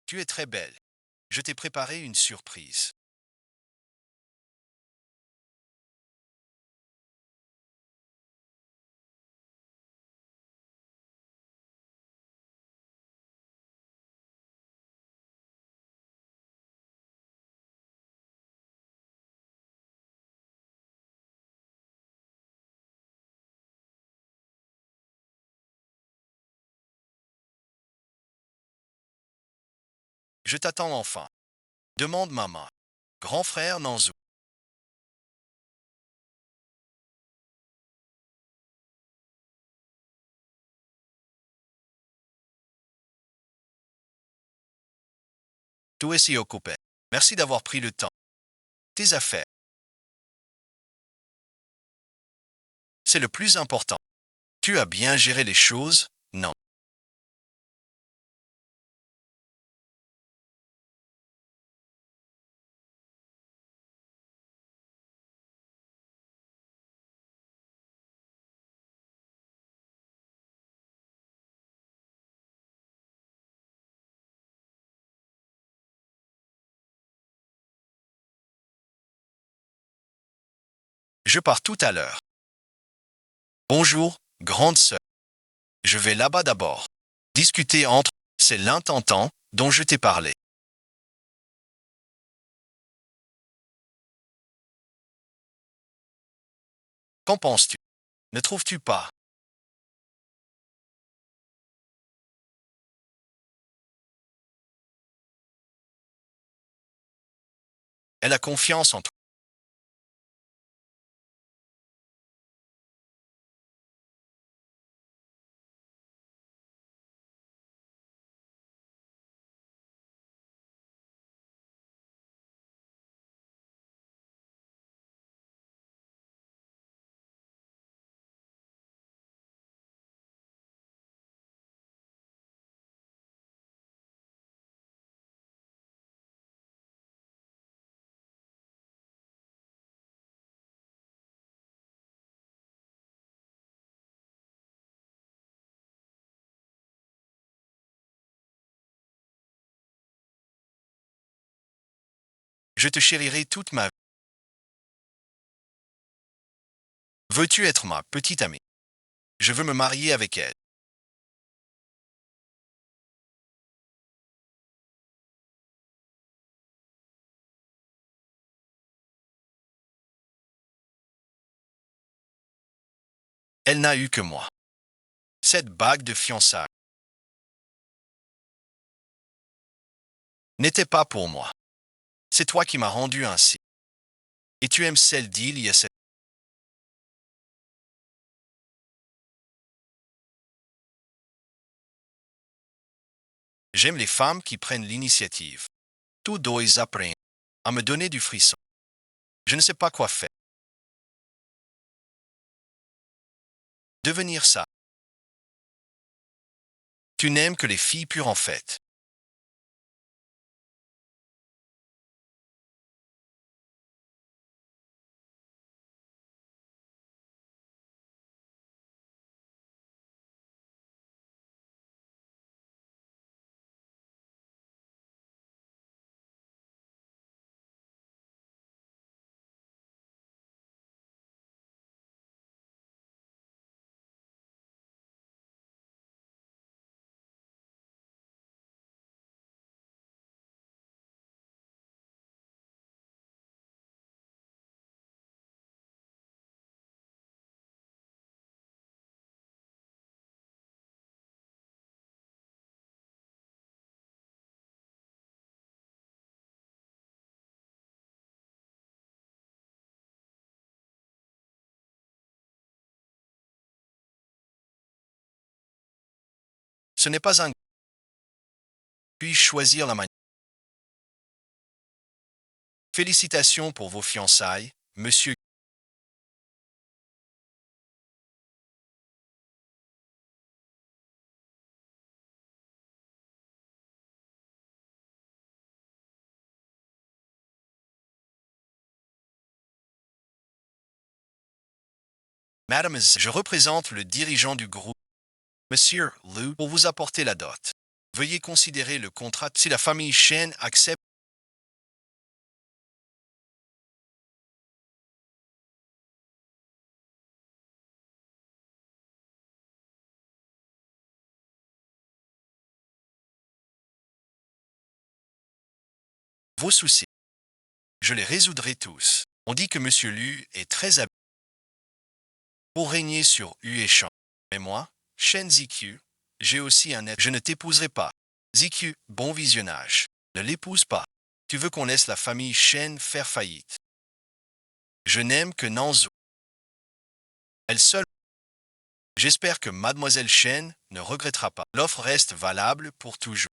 Tu es très belle. Je t'ai préparé une surprise. Je t'attends enfin. Demande maman. Grand frère Nanzou. Tout est si occupé. Merci d'avoir pris le temps. Tes affaires. C'est le plus important. Tu as bien géré les choses? Non. Je pars tout à l'heure. Bonjour, grande sœur. Je vais là-bas d'abord. Discuter entre. C'est l'intentant dont je t'ai parlé. Qu'en penses-tu? Ne trouves-tu pas? Elle a confiance en toi. Je te chérirai toute ma vie. Veux-tu être ma petite amie? Je veux me marier avec elle. Elle n'a eu que moi. Cette bague de fiançailles n'était pas pour moi. C'est toi qui m'as rendu ainsi. Et tu aimes celle d'il y a 7. J'aime les femmes qui prennent l'initiative. Tous deux ils apprennent à me donner du frisson. Je ne sais pas quoi faire. Devenir ça. Tu n'aimes que les filles pures en fait. Ce n'est pas un. Puis-je choisir la manière? Félicitations pour vos fiançailles, monsieur. Madame, je représente le dirigeant du groupe, monsieur Lou, pour vous apporter la dot. Veuillez considérer le contrat si la famille Chen accepte vos soucis. Je les résoudrai tous. On dit que Monsieur Lu est très habile pour régner sur Yu et Shan. Mais moi, Shen Ziqiu, j'ai aussi un être. Je ne t'épouserai pas. Ziqiu, bon visionnage. Ne l'épouse pas. Tu veux qu'on laisse la famille Shen faire faillite. Je n'aime que Nanzhou. Elle seule. J'espère que Mademoiselle Shen ne regrettera pas. L'offre reste valable pour toujours.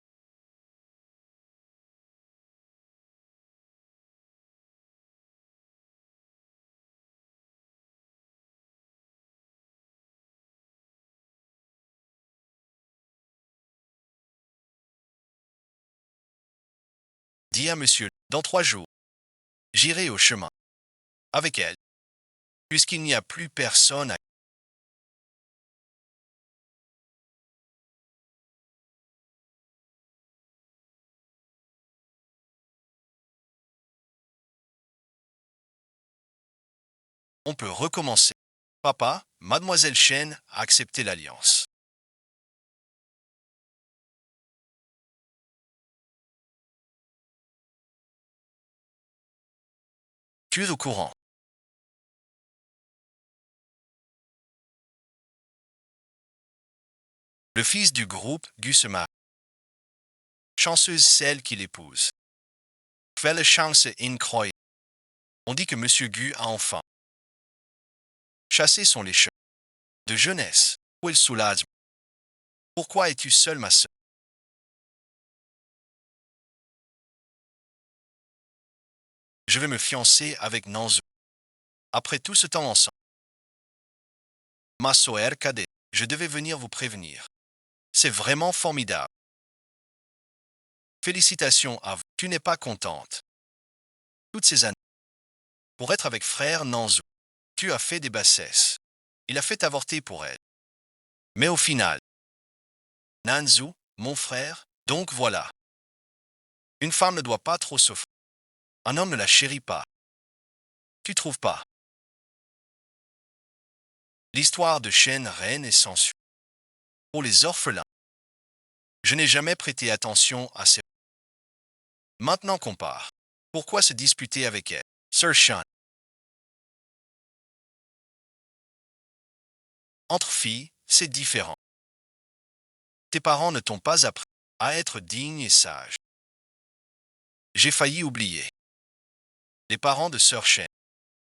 Dis à Monsieur, dans 3 jours, j'irai au chemin avec elle, puisqu'il n'y a plus personne à... On peut recommencer. Papa, Mademoiselle Shen a accepté l'alliance. Tu es au courant. Le fils du groupe Gu se marie. Chanceuse celle qui l'épouse. Quelle chance incroyable. On dit que Monsieur Gu a enfin chassé sont les chats de jeunesse. Où il soulage. Pourquoi es-tu seule, ma sœur? Je vais me fiancer avec Nanzhou. Après tout ce temps ensemble. Ma sœur cadet, je devais venir vous prévenir. C'est vraiment formidable. Félicitations à vous. Tu n'es pas contente. Toutes ces années. Pour être avec frère Nanzhou, tu as fait des bassesses. Il a fait avorter pour elle. Mais au final, Nanzhou, mon frère, donc voilà. Une femme ne doit pas trop souffrir. Un homme ne la chérit pas. Tu trouves pas? L'histoire de Shen Ren est sans suite. Pour les orphelins, je n'ai jamais prêté attention à ces... Maintenant qu'on part, pourquoi se disputer avec elle? Sir Shan, entre filles, c'est différent. Tes parents ne t'ont pas appris à être digne et sage. J'ai failli oublier. Les parents de Sir Shen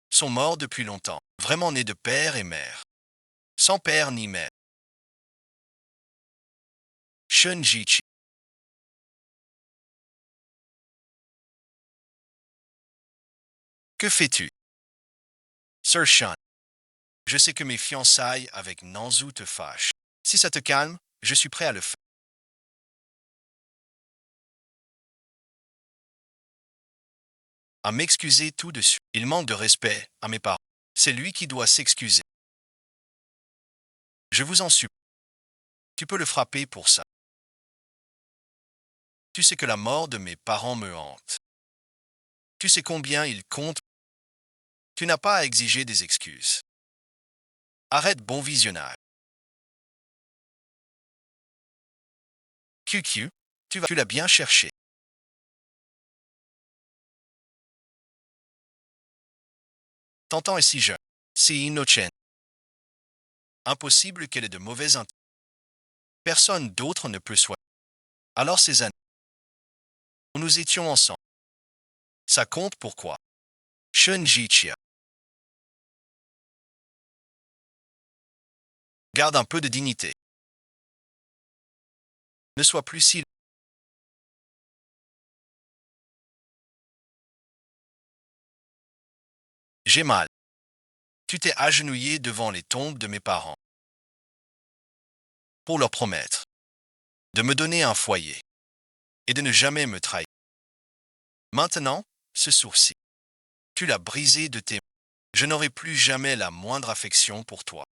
sont morts depuis longtemps, vraiment nés de père et mère, sans père ni mère. Shen Jichi, que fais-tu? Sir Shan, je sais que mes fiançailles avec Nanzhou te fâchent. Si ça te calme, je suis prêt à le faire. À m'excuser tout de suite. Il manque de respect à mes parents. C'est lui qui doit s'excuser. Je vous en supplie. Tu peux le frapper pour ça. Tu sais que la mort de mes parents me hante. Tu sais combien il compte. Tu n'as pas à exiger des excuses. Arrête bon visionnage. QQ, tu l'as bien cherché. T'entends est si jeune. C'est innocent. Impossible qu'elle ait de mauvaises intentions. Personne d'autre ne peut soigner. Alors ces années, où nous étions ensemble. Ça compte pourquoi? Shunji Chia. Garde un peu de dignité. Ne sois plus si... J'ai mal. Tu t'es agenouillé devant les tombes de mes parents pour leur promettre de me donner un foyer et de ne jamais me trahir. Maintenant, ce sourcil, tu l'as brisé de tes mains. Je n'aurai plus jamais la moindre affection pour toi.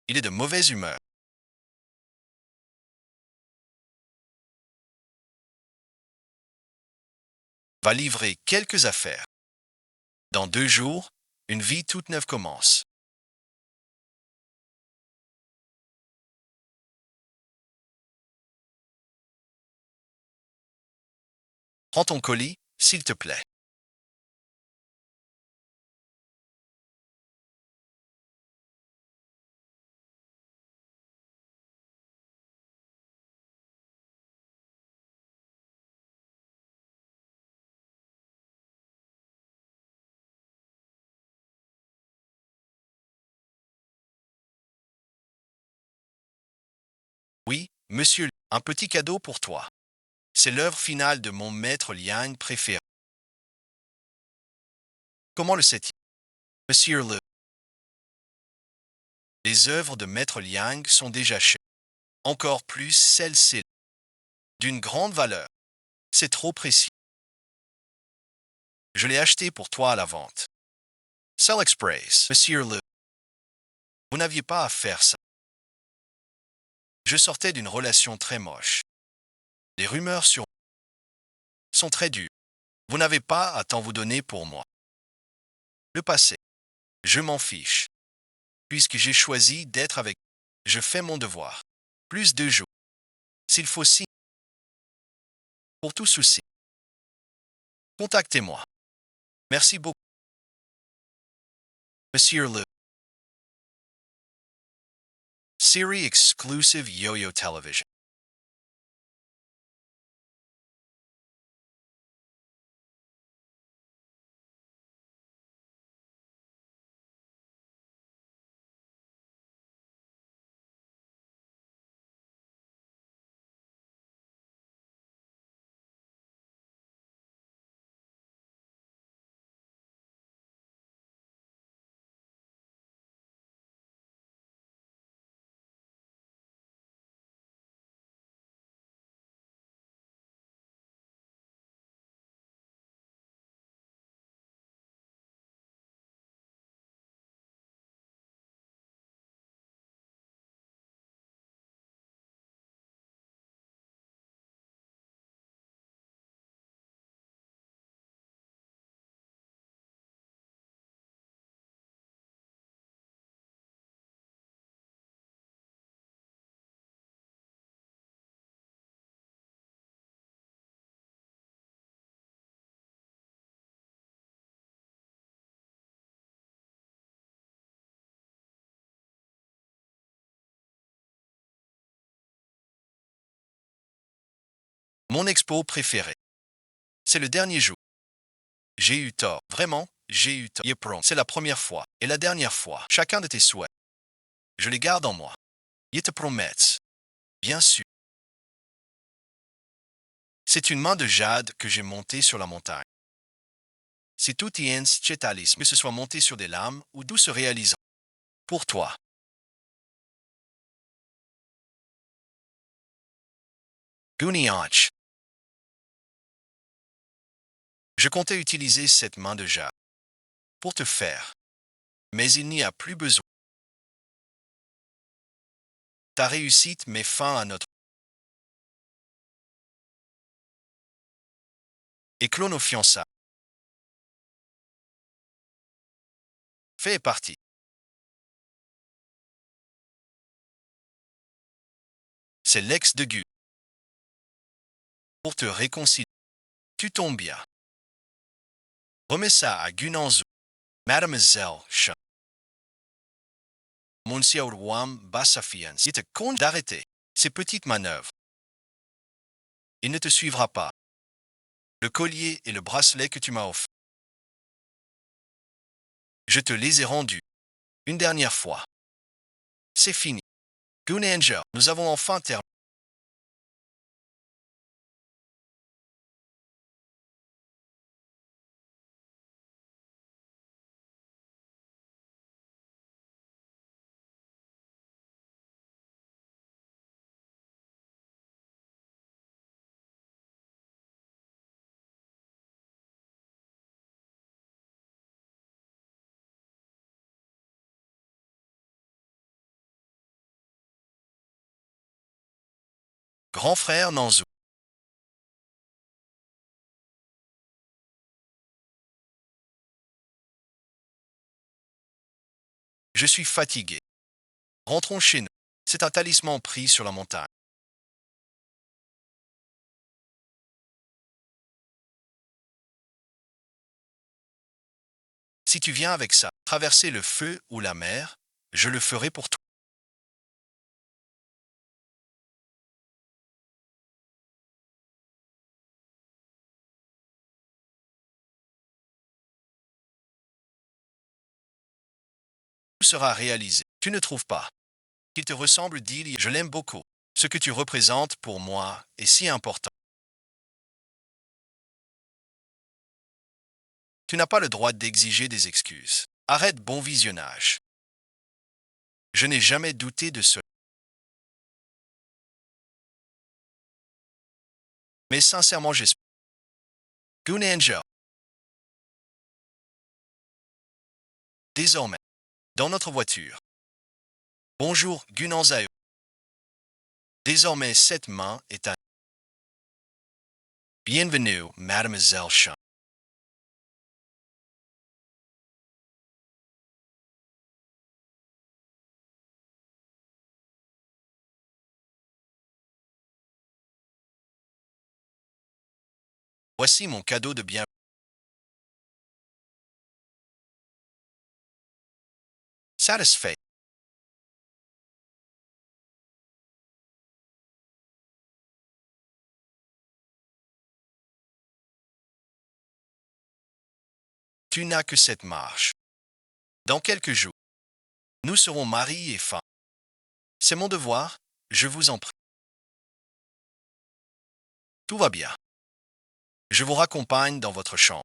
Il est de mauvaise humeur. va livrer quelques affaires. Dans 2 jours, une vie toute neuve commence. Prends ton colis, s'il te plaît. Oui, monsieur, un petit cadeau pour toi. C'est l'œuvre finale de mon maître Liang préféré. Comment le sais-il? Monsieur Le. Les œuvres de maître Liang sont déjà chères. Encore plus celle-ci, d'une grande valeur. C'est trop précis. Je l'ai acheté pour toi à la vente. Sell Express. Monsieur Le. Vous n'aviez pas à faire ça. Je sortais d'une relation très moche. Les rumeurs sur sont très dures. Vous n'avez pas à tant vous donner pour moi. Le passé, je m'en fiche. Puisque j'ai choisi d'être avec vous, je fais mon devoir. Plus de jours. S'il faut si. Pour tout souci. Contactez-moi. Merci beaucoup. Monsieur Le. Siri Exclusive Yo-Yo Television. Mon expo préféré. C'est le dernier jour. J'ai eu tort. Vraiment, j'ai eu tort. Yepron, c'est la première fois et la dernière fois. Chacun de tes souhaits. Je les garde en moi. Je te promets. Bien sûr. C'est une main de jade que j'ai montée sur la montagne. Si tout y est chétalis, que ce soit monté sur des lames ou d'où se réalisant. Pour toi. Gunianch. Je comptais utiliser cette main de jade pour te faire. Mais il n'y a plus besoin. Ta réussite met fin à notre éclos nos fiançailles. Fais partie. C'est l'ex de Gu. Pour te réconcilier. Tu tombes bien. Remets ça à Gunanzu. Mademoiselle Chat. Monsieur Wam Bassafian. Il te compte d'arrêter ces petites manœuvres. Il ne te suivra pas. Le collier et le bracelet que tu m'as offert. Je te les ai rendus. Une dernière fois. C'est fini. Gunanger, nous avons enfin terminé. Grand frère Nanzou. Je suis fatigué. Rentrons chez nous. C'est un talisman pris sur la montagne. Si tu viens avec ça, traverser le feu ou la mer, je le ferai pour toi. Tout sera réalisé. Tu ne trouves pas qu'il te ressemble, dit, je l'aime beaucoup. Ce que tu représentes pour moi est si important. Tu n'as pas le droit d'exiger des excuses. Arrête, bon visionnage. Je n'ai jamais douté de cela. Mais sincèrement, j'espère. Goon Angel. Désormais, dans notre voiture. Bonjour, Gunanzao. Désormais, cette main est à... Bienvenue, Mademoiselle Chan. Voici mon cadeau de bien. Satisfait. Tu n'as que cette marche. Dans quelques jours, nous serons mari et femme. C'est mon devoir, je vous en prie. Tout va bien. Je vous raccompagne dans votre chambre.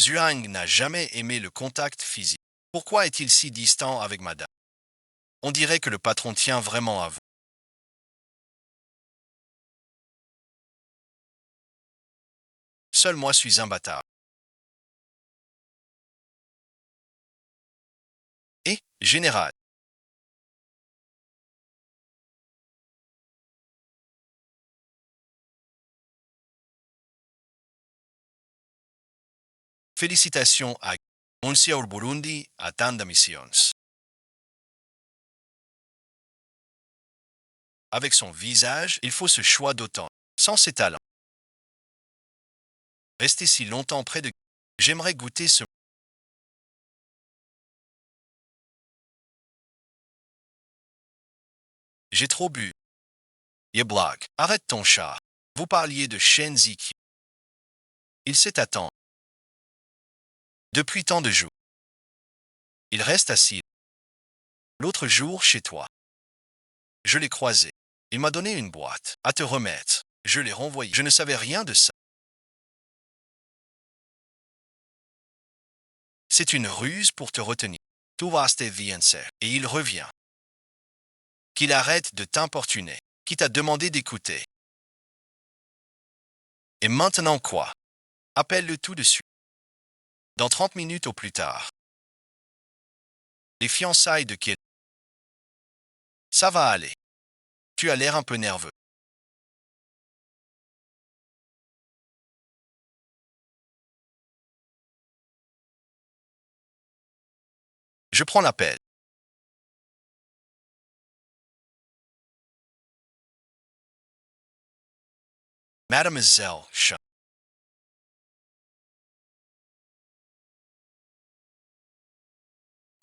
Zhuang n'a jamais aimé le contact physique. Pourquoi est-il si distant avec madame? On dirait que le patron tient vraiment à vous. Seul moi suis imbattable. Et, général, félicitations à Monsieur Burundi à Tanda Missions. Avec son visage, il faut ce choix d'autant. Sans ses talents. Rester si longtemps près de... J'aimerais goûter ce... J'ai trop bu. Yeblog, arrête ton chat. Vous parliez de Shen Ziqi. Il s'est attendu. Depuis tant de jours. Il reste assis. L'autre jour, chez toi. Je l'ai croisé. Il m'a donné une boîte à te remettre. Je l'ai renvoyé. Je ne savais rien de ça. C'est une ruse pour te retenir. Tu vas te viencer. Et il revient. Qu'il arrête de t'importuner. Qui t'a demandé d'écouter. Et maintenant quoi? Appelle-le tout de suite. Dans 30 minutes au plus tard. Les fiançailles de Kid. Ça va aller. Tu as l'air un peu nerveux. Je prends l'appel. Mademoiselle Chan.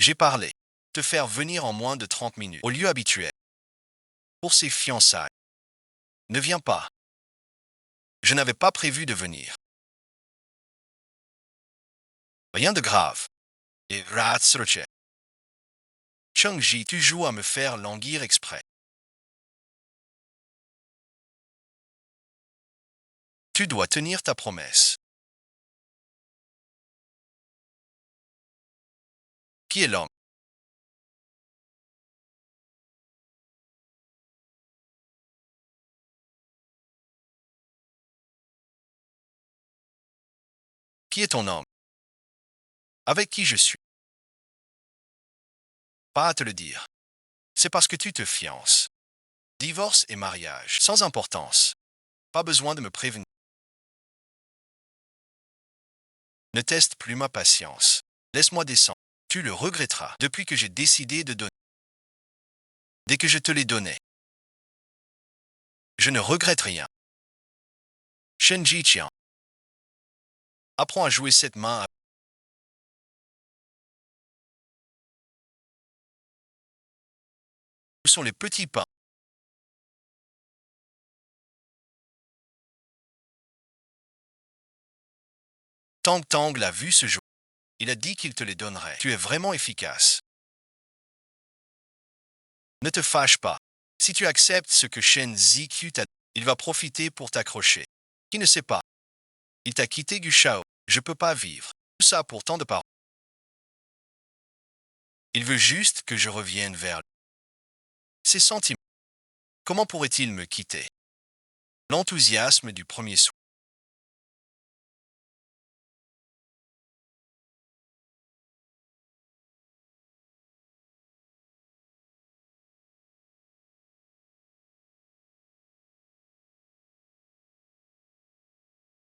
J'ai parlé. Te faire venir en moins de 30 minutes, au lieu habituel. Pour ses fiançailles. Ne viens pas. Je n'avais pas prévu de venir. Rien de grave. Et Ratsroche. Chang-Ji, tu joues à me faire languir exprès. Tu dois tenir ta promesse. Qui est l'homme? Qui est ton homme? Avec qui je suis? Pas à te le dire. C'est parce que tu te fiances. Divorce et mariage, sans importance. Pas besoin de me prévenir. Ne teste plus ma patience. Laisse-moi descendre. Tu le regretteras depuis que j'ai décidé de donner. Dès que je te les donnais. Je ne regrette rien. Shenji Qian. Apprends à jouer cette main. Où sont les petits pas? Tang Tang l'a vu ce jour. Il a dit qu'il te les donnerait. Tu es vraiment efficace. Ne te fâche pas. Si tu acceptes ce que Shen Ziqiu t'a dit, il va profiter pour t'accrocher. Qui ne sait pas? Il t'a quitté Gu Shao. Je peux pas vivre. Tout ça pour tant de paroles. Il veut juste que je revienne vers lui. Ses sentiments. Comment pourrait-il me quitter? L'enthousiasme du premier soir.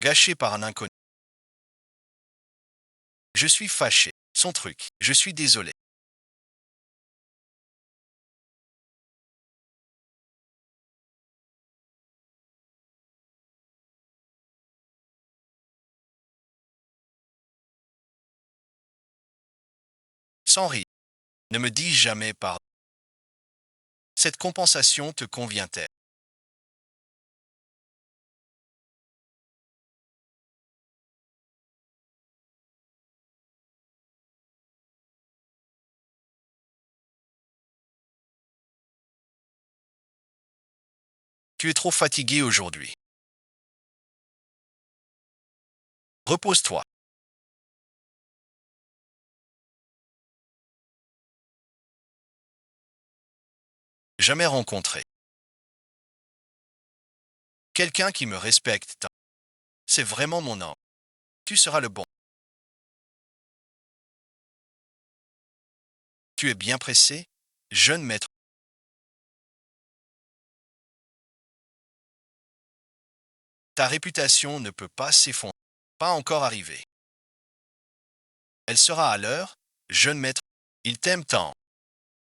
Gâché par un inconnu. Je suis fâché. Son truc. Je suis désolé. Sans rire. Ne me dis jamais pardon. Cette compensation te convient-elle? Tu es trop fatigué aujourd'hui. Repose-toi. Jamais rencontré quelqu'un qui me respecte tant. C'est vraiment mon ange. Tu seras le bon. Tu es bien pressé, jeune maître. Ta réputation ne peut pas s'effondrer. Pas encore arrivée. Elle sera à l'heure, jeune maître. Il t'aime tant.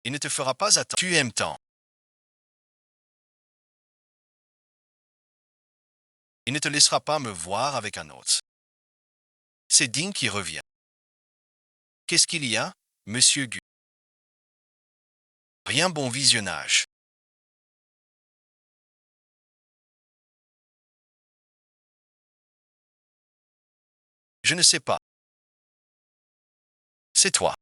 Il ne te fera pas attendre. Tu aimes tant. Il ne te laissera pas me voir avec un autre. C'est Ding qui revient. Qu'est-ce qu'il y a, monsieur Gu? Rien, bon visionnage. Je ne sais pas. C'est toi.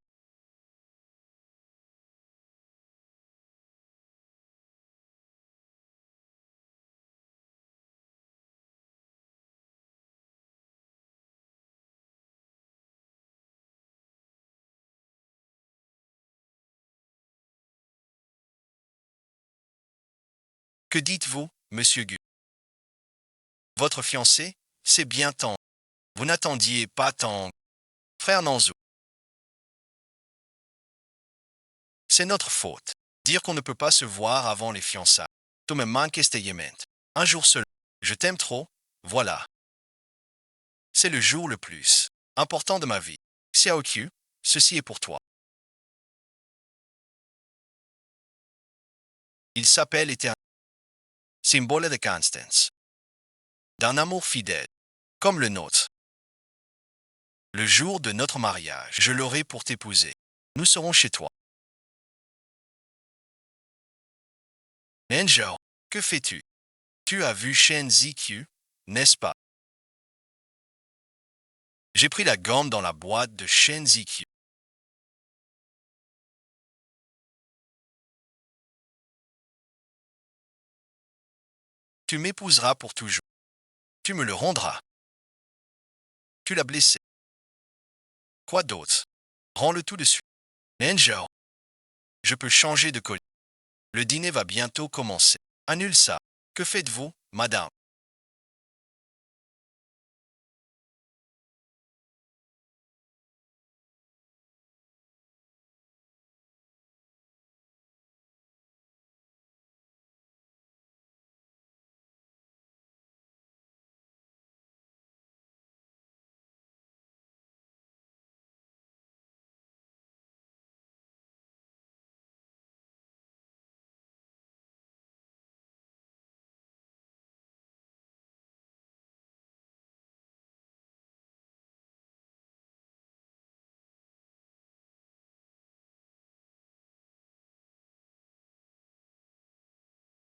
Que dites-vous, monsieur Gu? Votre fiancé, c'est bien tant. Vous n'attendiez pas tant. Frère Nanzou, c'est notre faute. Dire qu'on ne peut pas se voir avant les fiançailles. Tu me manques esteyement. Un jour seul. Je t'aime trop. Voilà. C'est le jour le plus important de ma vie. Xiao Qiu, ceci est pour toi. Il s'appelle éternel. Symbole de constance. D'un amour fidèle. Comme le nôtre. Le jour de notre mariage, je l'aurai pour t'épouser. Nous serons chez toi. Nenjao, que fais-tu? Tu as vu Shen Ziqiu, n'est-ce pas? J'ai pris la gomme dans la boîte de Shen Ziqiu. Tu m'épouseras pour toujours. Tu me le rendras. Tu l'as blessé. Quoi d'autre? Rends-le tout de suite. Nenjao, je peux changer de collier. Le dîner va bientôt commencer. Annule ça. Que faites-vous, madame?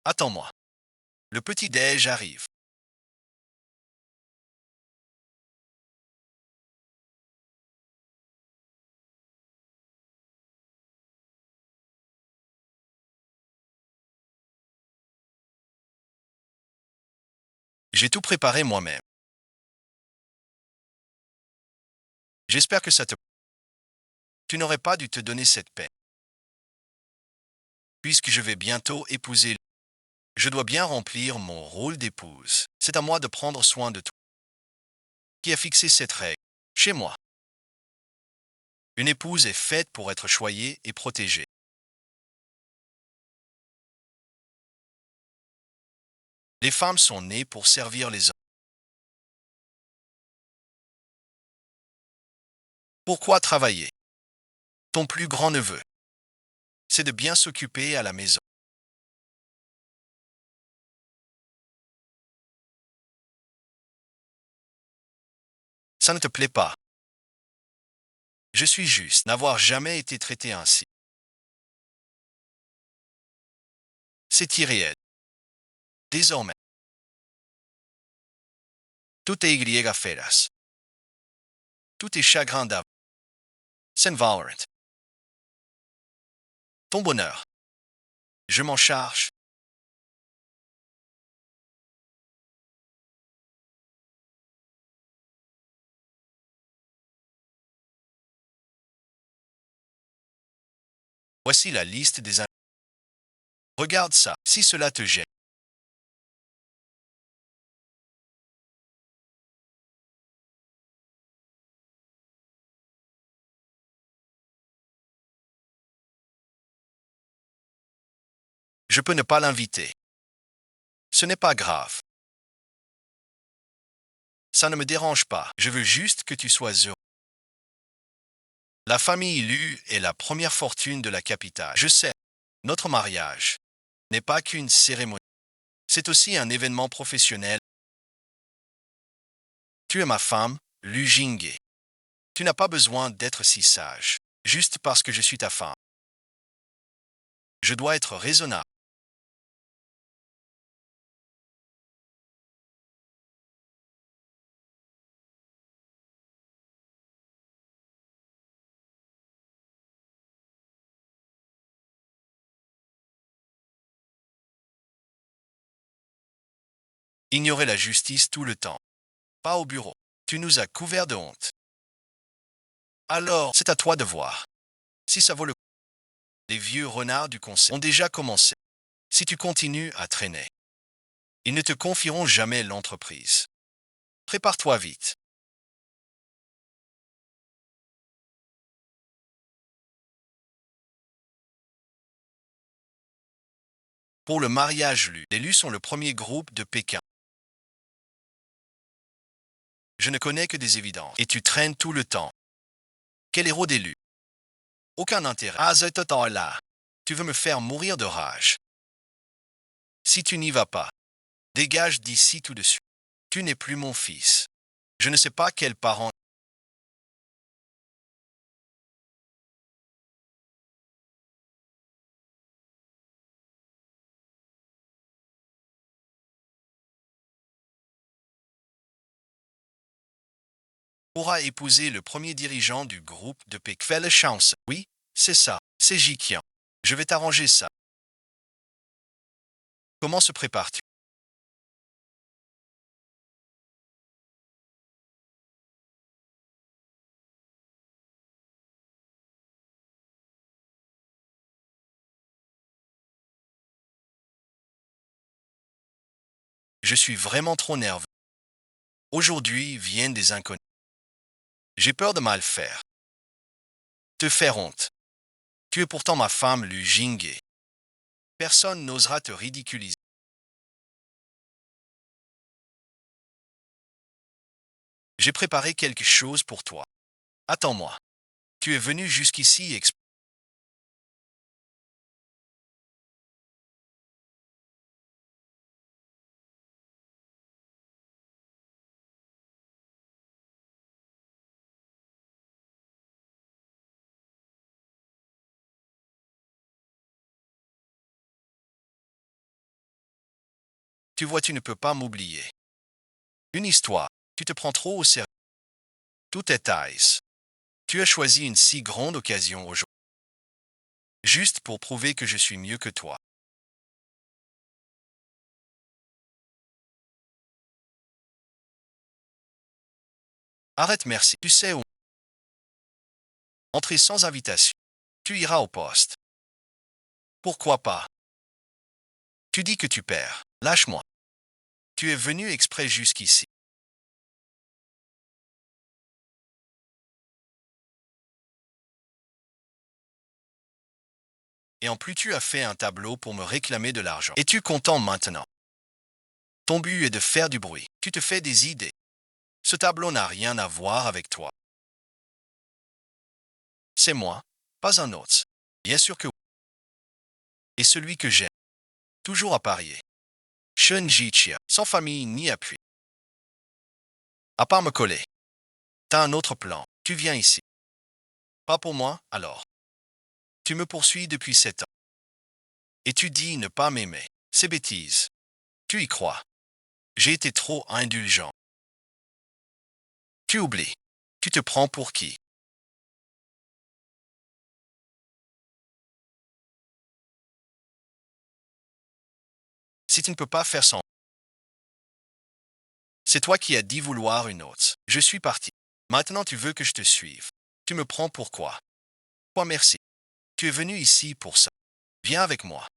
Attends-moi. Le petit-déj arrive. J'ai tout préparé moi-même. J'espère que ça te... Tu n'aurais pas dû te donner cette peine. Puisque je vais bientôt épouser, je dois bien remplir mon rôle d'épouse. C'est à moi de prendre soin de toi. Qui a fixé cette règle? Chez moi. Une épouse est faite pour être choyée et protégée. Les femmes sont nées pour servir les hommes. Pourquoi travailler? Ton plus grand neveu, c'est de bien s'occuper à la maison. Ça ne te plaît pas. Je suis juste n'avoir jamais été traité ainsi. C'est irréel. Désormais, tout est y feras. Tout est chagrin d'avant. C'est Valorant. Ton bonheur. Je m'en charge. Voici la liste des... Regarde ça, si cela te gêne. Je peux ne pas l'inviter. Ce n'est pas grave. Ça ne me dérange pas. Je veux juste que tu sois heureux. La famille Lu est la première fortune de la capitale. Je sais, notre mariage n'est pas qu'une cérémonie. C'est aussi un événement professionnel. Tu es ma femme, Lu Jingye. Tu n'as pas besoin d'être si sage, juste parce que je suis ta femme. Je dois être raisonnable. Ignorer la justice tout le temps. Pas au bureau. Tu nous as couverts de honte. Alors, c'est à toi de voir. Si ça vaut le coup. Les vieux renards du conseil ont déjà commencé. Si tu continues à traîner, ils ne te confieront jamais l'entreprise. Prépare-toi vite. Pour le mariage Lu, les Lus sont le premier groupe de Pékin. Je ne connais que des évidences. Et tu traînes tout le temps. Quel héros d'élu? Aucun intérêt. Ah, ce temps-là. Tu veux me faire mourir de rage. Si tu n'y vas pas, dégage d'ici tout de suite. Tu n'es plus mon fils. Je ne sais pas quels parents. Pourra épouser le premier dirigeant du groupe de Pékin. Fais la chance. Oui, c'est ça. C'est Jikian. Je vais t'arranger ça. Comment se prépares-tu? Je suis vraiment trop nerveux. Aujourd'hui viennent des inconnus. J'ai peur de mal faire. Te faire honte. Tu es pourtant ma femme, Lu Jingye. Personne n'osera te ridiculiser. J'ai préparé quelque chose pour toi. Attends-moi. Tu es venu jusqu'ici Tu vois, tu ne peux pas m'oublier. Une histoire. Tu te prends trop au sérieux. Tout est ice. Tu as choisi une si grande occasion aujourd'hui. Juste pour prouver que je suis mieux que toi. Arrête, merci. Tu sais où? Entrer sans invitation. Tu iras au poste. Pourquoi pas? Tu dis que tu perds. Lâche-moi. Tu es venu exprès jusqu'ici. Et en plus tu as fait un tableau pour me réclamer de l'argent. Es-tu content maintenant? Ton but est de faire du bruit. Tu te fais des idées. Ce tableau n'a rien à voir avec toi. C'est moi, pas un autre. Bien sûr que oui. Et celui que j'aime. Toujours à parier. Shun Jichia, sans famille ni appui. À part me coller. T'as un autre plan. Tu viens ici. Pas pour moi, alors. Tu me poursuis depuis 7 ans. Et tu dis ne pas m'aimer. C'est bêtise. Tu y crois. J'ai été trop indulgent. Tu oublies. Tu te prends pour qui? Si tu ne peux pas faire sans, c'est toi qui as dit vouloir une autre. Je suis parti. Maintenant tu veux que je te suive. Tu me prends pour quoi? Quoi, merci. Tu es venu ici pour ça. Viens avec moi.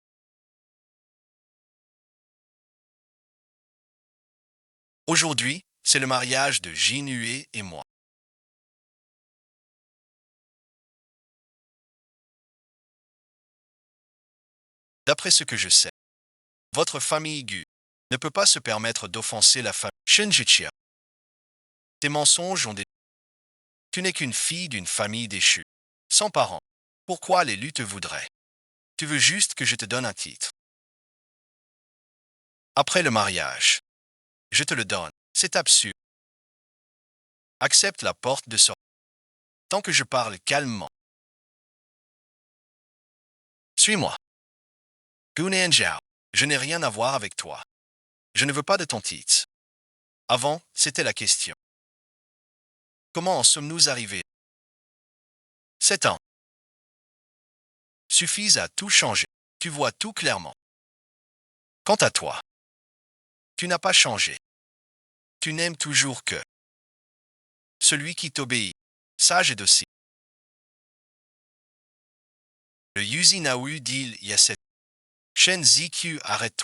Aujourd'hui, c'est le mariage de Jinue et moi. D'après ce que je sais, votre famille Gu ne peut pas se permettre d'offenser la famille Shenjichia. Tes mensonges ont des... Tu n'es qu'une fille d'une famille déchue, sans parents. Pourquoi l'élu te voudrait? Tu veux juste que je te donne un titre. Après le mariage, je te le donne. C'est absurde. Accepte la porte de sortie. Tant que je parle calmement. Suis-moi. Gunenjiao, je n'ai rien à voir avec toi. Je ne veux pas de ton titre. Avant, c'était la question. Comment en sommes-nous arrivés? 7 ans. Suffisent à tout changer. Tu vois tout clairement. Quant à toi, tu n'as pas changé. Tu n'aimes toujours que celui qui t'obéit, sage et docile. Le Yuzi Naoyu dit il y a 7. Shen Zikyu arrête.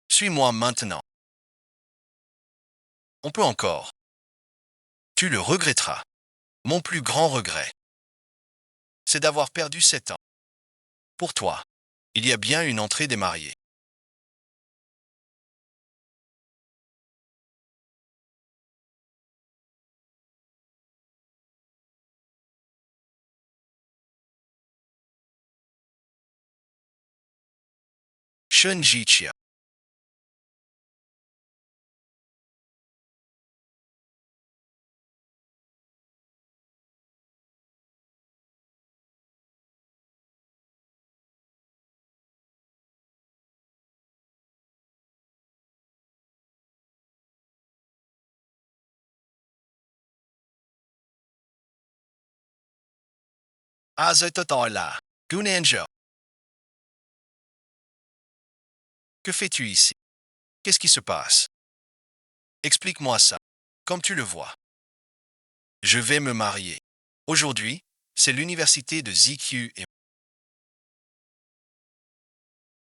Suis-moi maintenant. On peut encore. Tu le regretteras. Mon plus grand regret, c'est d'avoir perdu 7 ans. Pour toi, il y a bien une entrée des mariés. Shunji Chia. Azetotola. Gunenjo. Que fais-tu ici? Qu'est-ce qui se passe? Explique-moi ça. Comme tu le vois. Je vais me marier. Aujourd'hui, c'est l'université de ZQ et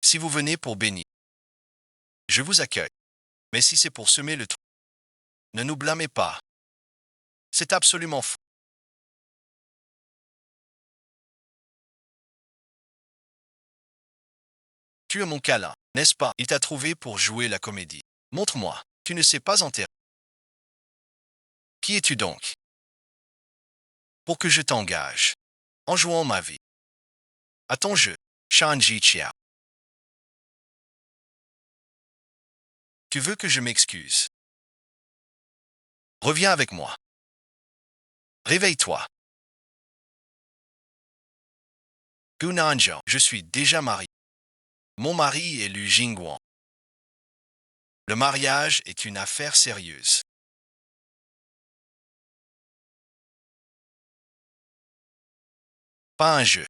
si vous venez pour bénir, je vous accueille. Mais si c'est pour semer le trou, ne nous blâmez pas. C'est absolument faux. Tu es mon câlin, n'est-ce pas? Il t'a trouvé pour jouer la comédie. Montre-moi. Tu ne sais pas enterrer. Qui es-tu donc? Pour que je t'engage. En jouant ma vie. À ton jeu. Shanji Chia. Tu veux que je m'excuse? Reviens avec moi. Réveille-toi. Gunanjiao, je suis déjà marié. Mon mari est Lu Jingguan. Le mariage est une affaire sérieuse. Pas un jeu.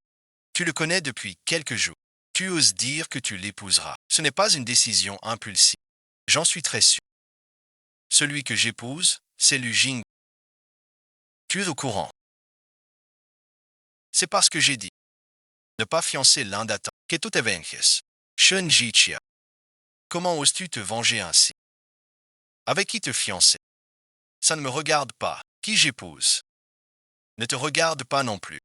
Tu le connais depuis quelques jours. Tu oses dire que tu l'épouseras. Ce n'est pas une décision impulsive. J'en suis très sûr. Celui que j'épouse, c'est Lu Jing. Tu es au courant. C'est parce que j'ai dit. Ne pas fiancer l'un d'attend. Que tout evenches. Shun Jichia. Comment oses-tu te venger ainsi? Avec qui te fiancer? Ça ne me regarde pas. Qui j'épouse? Ne te regarde pas non plus.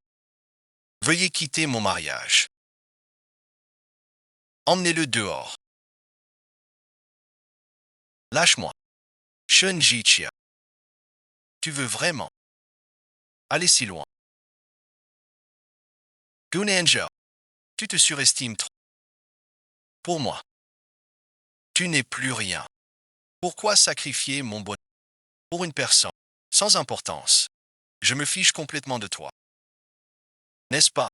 Veuillez quitter mon mariage. Emmenez-le dehors. Lâche-moi. Shun Jichia. Tu veux vraiment aller si loin? Gunanjiao. Tu te surestimes trop. Pour moi, tu n'es plus rien. Pourquoi sacrifier mon bonheur pour une personne sans importance? Je me fiche complètement de toi. N'est-ce pas?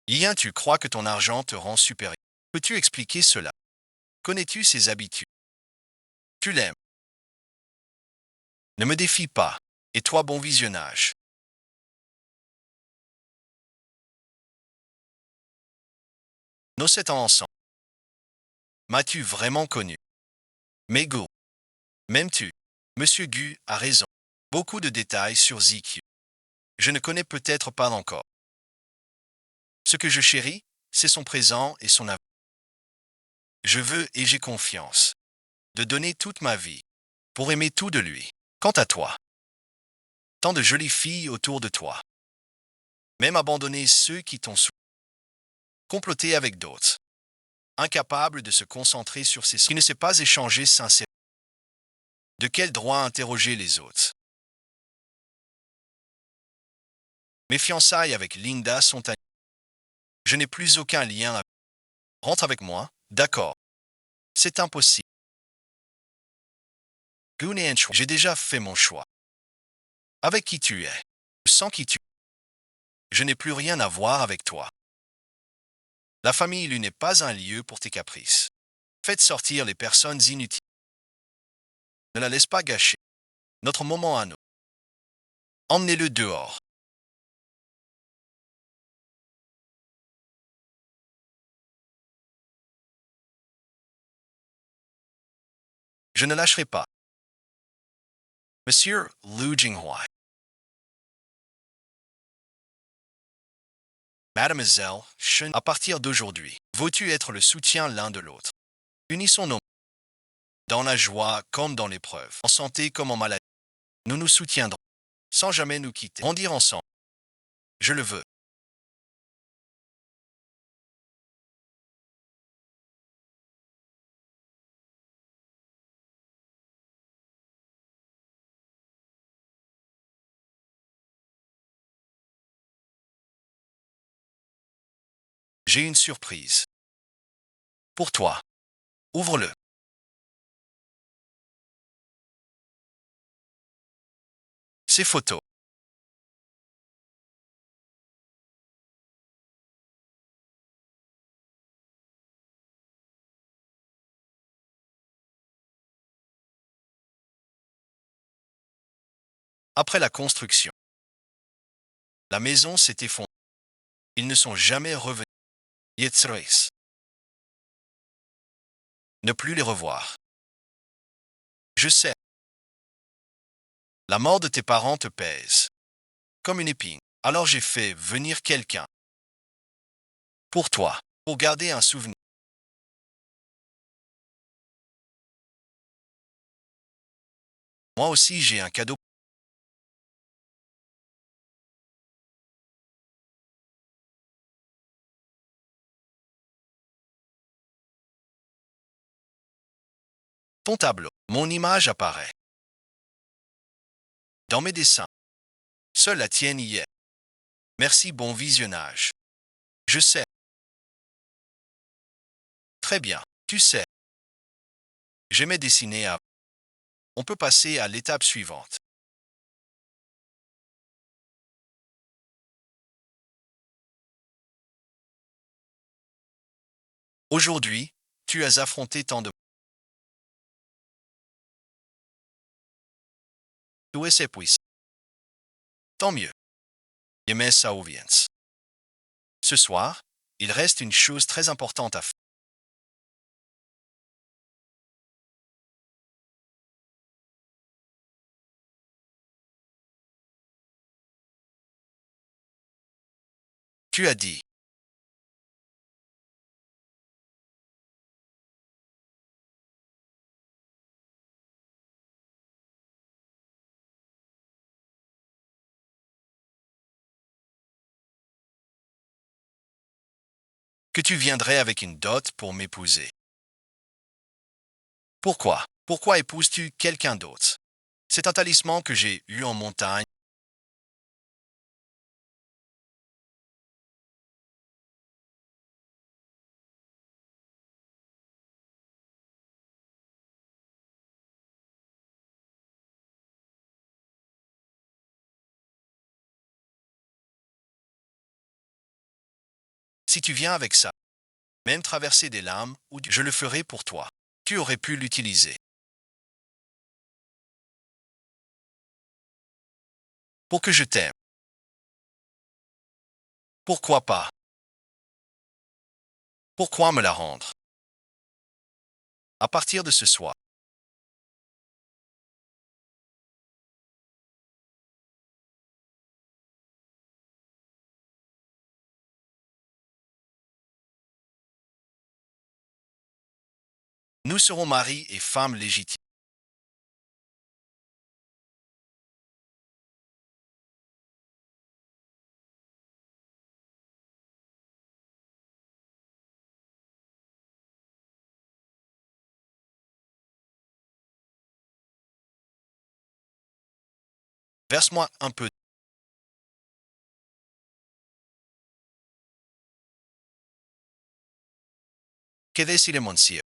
Yin, tu crois que ton argent te rend supérieur. Peux-tu expliquer cela? Connais-tu ses habitudes? Tu l'aimes. Ne me défie pas. Et toi, bon visionnage. Nos 7 ans ensemble. M'as-tu vraiment connu? Mais go. M'aimes-tu? Monsieur Gu a raison. Beaucoup de détails sur ZQ. Je ne connais peut-être pas encore. Ce que je chéris, c'est son présent et son avenir. Je veux et j'ai confiance de donner toute ma vie pour aimer tout de lui. Quant à toi, tant de jolies filles autour de toi. Même abandonner ceux qui t'ont soutenu. Comploter avec d'autres. Incapable de se concentrer sur ses qui ne sait pas échanger sincèrement. De quel droit interroger les autres? Mes fiançailles avec Linda sont annulées. Je n'ai plus aucun lien avec. Rentre avec moi, d'accord. C'est impossible. Gunanjiao, j'ai déjà fait mon choix. Avec qui tu es? Sans qui tu es? Je n'ai plus rien à voir avec toi. La famille lui n'est pas un lieu pour tes caprices. Faites sortir les personnes inutiles. Ne la laisse pas gâcher. Notre moment à nous. Emmenez-le dehors. Je ne lâcherai pas. Monsieur Lu Jinghuai. Mademoiselle Shen, à partir d'aujourd'hui, veux-tu être le soutien l'un de l'autre? Unissons nos mains. Dans la joie comme dans l'épreuve, en santé comme en maladie. Nous nous soutiendrons, sans jamais nous quitter. Grandir ensemble. Je le veux. J'ai une surprise. Pour toi. Ouvre-le. Ces photos. Après la construction, la maison s'est effondrée. Ils ne sont jamais revenus. Yetzreis. Ne plus les revoir. Je sais. La mort de tes parents te pèse. Comme une épine. Alors j'ai fait venir quelqu'un. Pour toi. Pour garder un souvenir. Moi aussi j'ai un cadeau. Ton tableau. Mon image apparaît. Dans mes dessins. Seule la tienne y est. Merci, bon visionnage. Je sais. Très bien. Tu sais. J'aimais dessiner à. On peut passer à l'étape suivante. Aujourd'hui, tu as affronté tant de... Tu es épuisé. Tant mieux. Aimez ça ou viens. Ce soir, il reste une chose très importante à faire. Tu as dit que tu viendrais avec une dot pour m'épouser. Pourquoi? Pourquoi épouses-tu quelqu'un d'autre? C'est un talisman que j'ai eu en montagne. Si tu viens avec ça, même traverser des lames, je le ferai pour toi. Tu aurais pu l'utiliser. Pour que je t'aime. Pourquoi pas? Pourquoi me la rendre? À partir de ce soir, nous serons mari et femme légitimes. Verse-moi un peu. Que décide monsieur?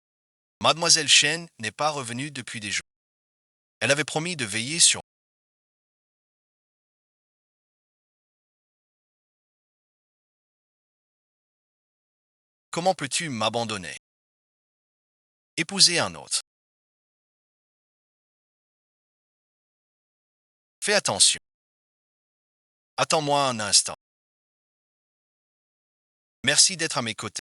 Mademoiselle Chen n'est pas revenue depuis des jours. Elle avait promis de veiller sur... Comment peux-tu m'abandonner? Épouser un autre. Fais attention. Attends-moi un instant. Merci d'être à mes côtés.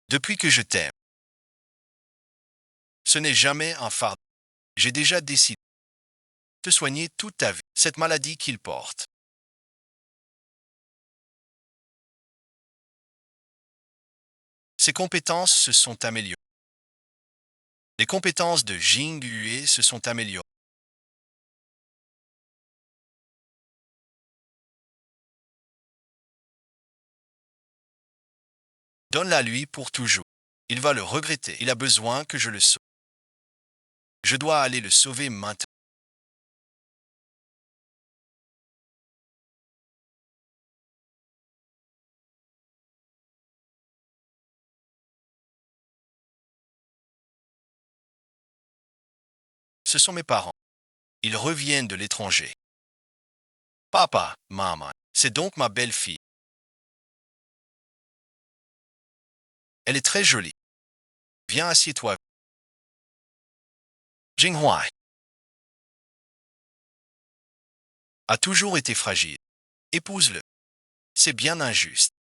Depuis que je t'aime, ce n'est jamais un fardeau. J'ai déjà décidé de te soigner toute ta vie, cette maladie qu'il porte. Ses compétences se sont améliorées. Les compétences de Jing Yue se sont améliorées. Donne-la lui pour toujours. Il va le regretter. Il a besoin que je le sauve. Je dois aller le sauver maintenant. Ce sont mes parents. Ils reviennent de l'étranger. Papa, maman, c'est donc ma belle-fille. Elle est très jolie. Viens, assieds-toi. Jinghuai a toujours été fragile. Épouse-le. C'est bien injuste.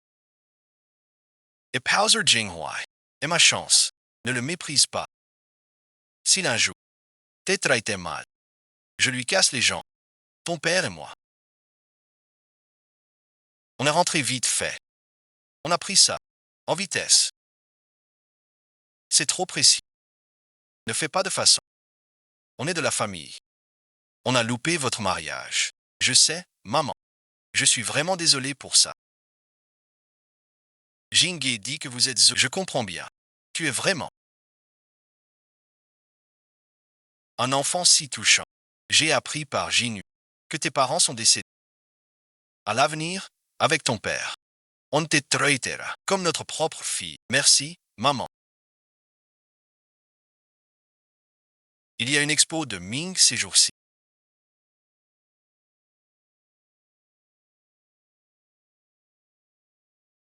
Epouser Jinghuai est ma chance. Ne le méprise pas. S'il un jour t'est traité mal, je lui casse les jambes. Ton père et moi. On est rentré vite fait. On a pris ça. En vitesse. C'est trop précis. Ne fais pas de façon. On est de la famille. On a loupé votre mariage. Je sais, maman. Je suis vraiment désolé pour ça. Jingye dit que vous êtes... Je comprends bien. Tu es vraiment un enfant si touchant. J'ai appris par Jinu que tes parents sont décédés. À l'avenir, avec ton père. On te traitera comme notre propre fille. Merci, maman. Il y a une expo de Ming ces jours-ci.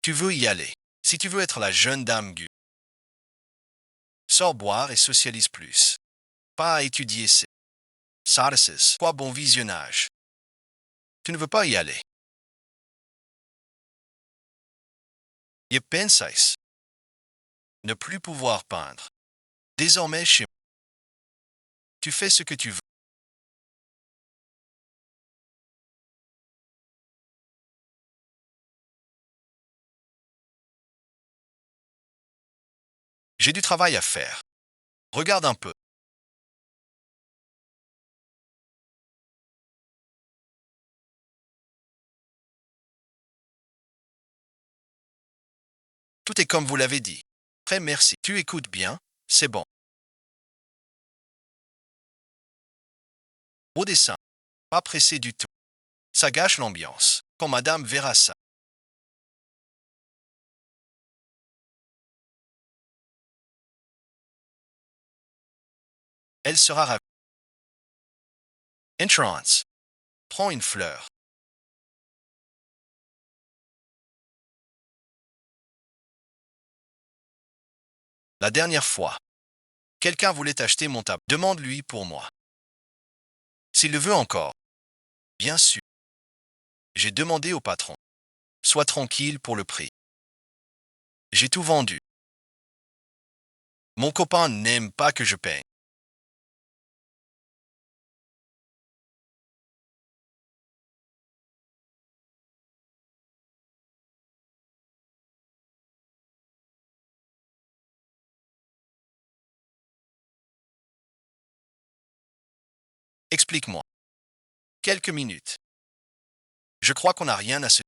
Tu veux y aller. Si tu veux être la jeune dame Gu, sors boire et socialise plus. Pas à étudier ces sarces. Quoi bon visionnage. Tu ne veux pas y aller. Y pensais. Ne plus pouvoir peindre. Désormais chez moi. Tu fais ce que tu veux. J'ai du travail à faire. Regarde un peu. Tout est comme vous l'avez dit. Très merci. Tu écoutes bien. C'est bon. Au dessin. Pas pressé du tout. Ça gâche l'ambiance. Quand madame verra ça. Elle sera ravie. Entrance. Prends une fleur. La dernière fois, quelqu'un voulait acheter mon tableau. Demande-lui pour moi. S'il le veut encore. Bien sûr. J'ai demandé au patron. Sois tranquille pour le prix. J'ai tout vendu. Mon copain n'aime pas que je paye. Explique-moi. Quelques minutes. Je crois qu'on n'a rien à se...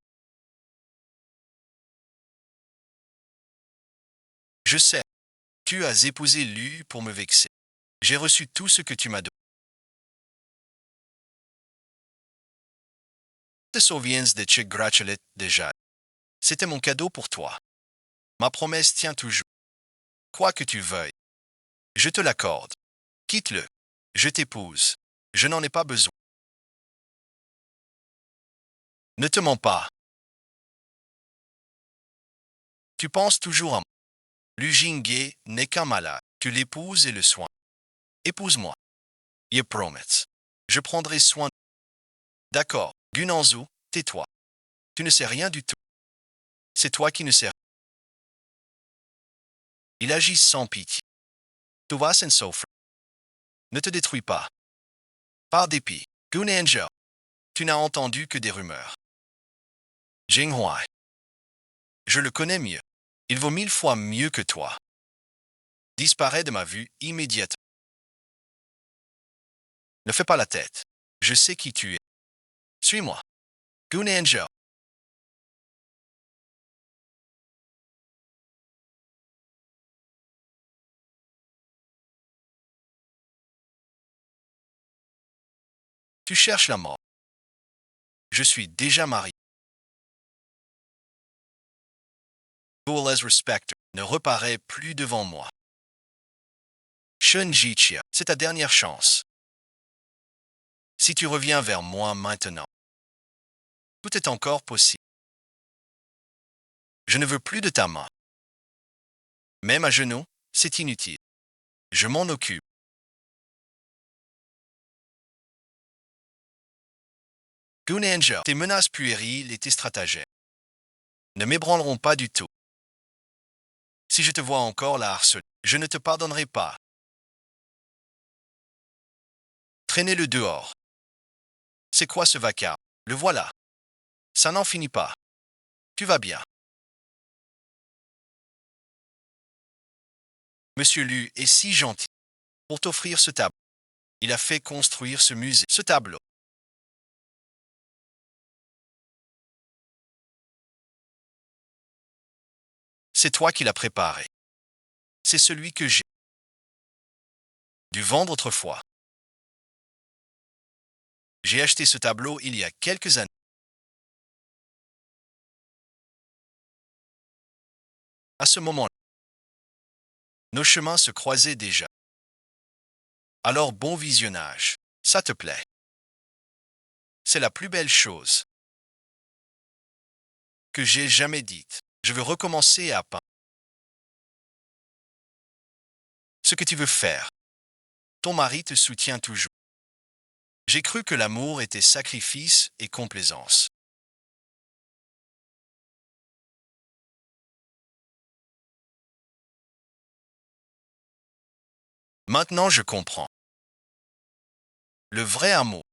Je sais. Tu as épousé Lu pour me vexer. J'ai reçu tout ce que tu m'as donné. Te souviens de te gratuler déjà. C'était mon cadeau pour toi. Ma promesse tient toujours. Quoi que tu veuilles. Je te l'accorde. Quitte-le. Je t'épouse. Je n'en ai pas besoin. Ne te mens pas. Tu penses toujours à moi. Lu Jingye n'est qu'un malade. Tu l'épouses et le soin. Épouse-moi. Je promets. Je prendrai soin. D'accord. Gunanzo, tais-toi. Tu ne sais rien du tout. C'est toi qui ne sais rien. Il agit sans pitié. Tu vas s'en souffrir. Ne te détruis pas. Par dépit. Gunanjo. Tu n'as entendu que des rumeurs. Jinghuai. Je le connais mieux. Il vaut 1000 fois mieux que toi. Disparaît de ma vue immédiatement. Ne fais pas la tête. Je sais qui tu es. Suis-moi. Gunanjo. Tu cherches la mort. Je suis déjà marié. Fool as respecter. Ne reparaît plus devant moi. Shunjichia, c'est ta dernière chance. Si tu reviens vers moi maintenant, tout est encore possible. Je ne veux plus de ta main. Même à genoux, c'est inutile. Je m'en occupe. Gunanja, tes menaces puériles et tes stratagèmes ne m'ébranleront pas du tout. Si je te vois encore la harceler, je ne te pardonnerai pas. Traînez-le dehors. C'est quoi ce vacarme? Le voilà. Ça n'en finit pas. Tu vas bien. Monsieur Lu est si gentil pour t'offrir ce tableau. Il a fait construire ce musée, ce tableau. C'est toi qui l'as préparé. C'est celui que j'ai dû vendre autrefois. J'ai acheté ce tableau il y a quelques années. À ce moment-là, nos chemins se croisaient déjà. Alors bon visionnage. Ça te plaît? C'est la plus belle chose que j'ai jamais dite. Je veux recommencer à peindre. Ce que tu veux faire. Ton mari te soutient toujours. J'ai cru que l'amour était sacrifice et complaisance. Maintenant je comprends. Le vrai amour,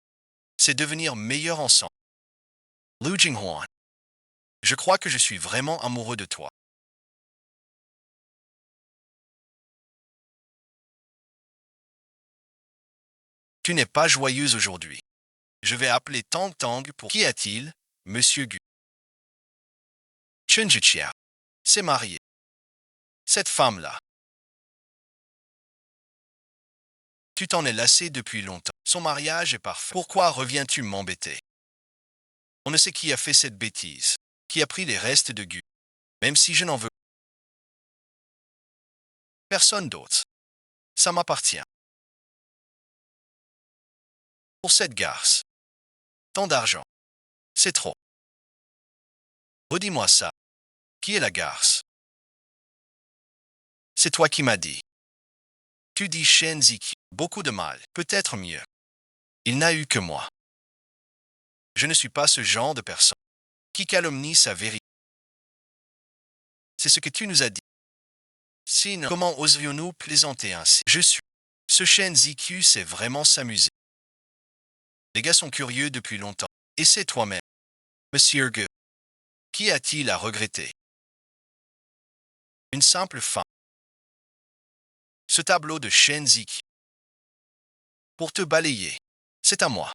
c'est devenir meilleur ensemble. Lu Jinghuan, je crois que je suis vraiment amoureux de toi. Tu n'es pas joyeuse aujourd'hui. Je vais appeler Tang Tang pour... Qu'y a-t-il, Monsieur Gu? Chen Jichia s'est marié. Cette femme-là, tu t'en es lassé depuis longtemps. Son mariage est parfait. Pourquoi reviens-tu m'embêter? On ne sait qui a fait cette bêtise, qui a pris les restes de Gu, même si je n'en veux personne d'autre. Ça m'appartient. Pour cette garce, tant d'argent, c'est trop. Redis-moi ça. Qui est la garce? C'est toi qui m'as dit. Tu dis Shen Ziki. Beaucoup de mal, peut-être mieux. Il n'a eu que moi. Je ne suis pas ce genre de personne qui calomnie sa vérité. C'est ce que tu nous as dit. Sinon, comment oserions-nous plaisanter ainsi? Je suis. Ce Shen Ziku sait vraiment s'amuser. Les gars sont curieux depuis longtemps. Et c'est toi-même, Monsieur Gu. Qui a-t-il à regretter? Une simple femme. Ce tableau de Shen Ziku. Pour te balayer. C'est à moi.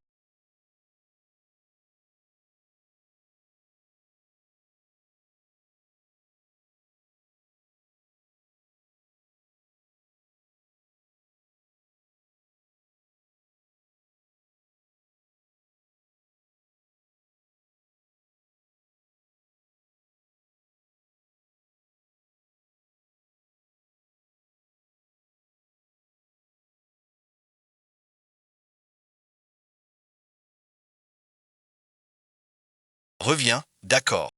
Reviens, d'accord.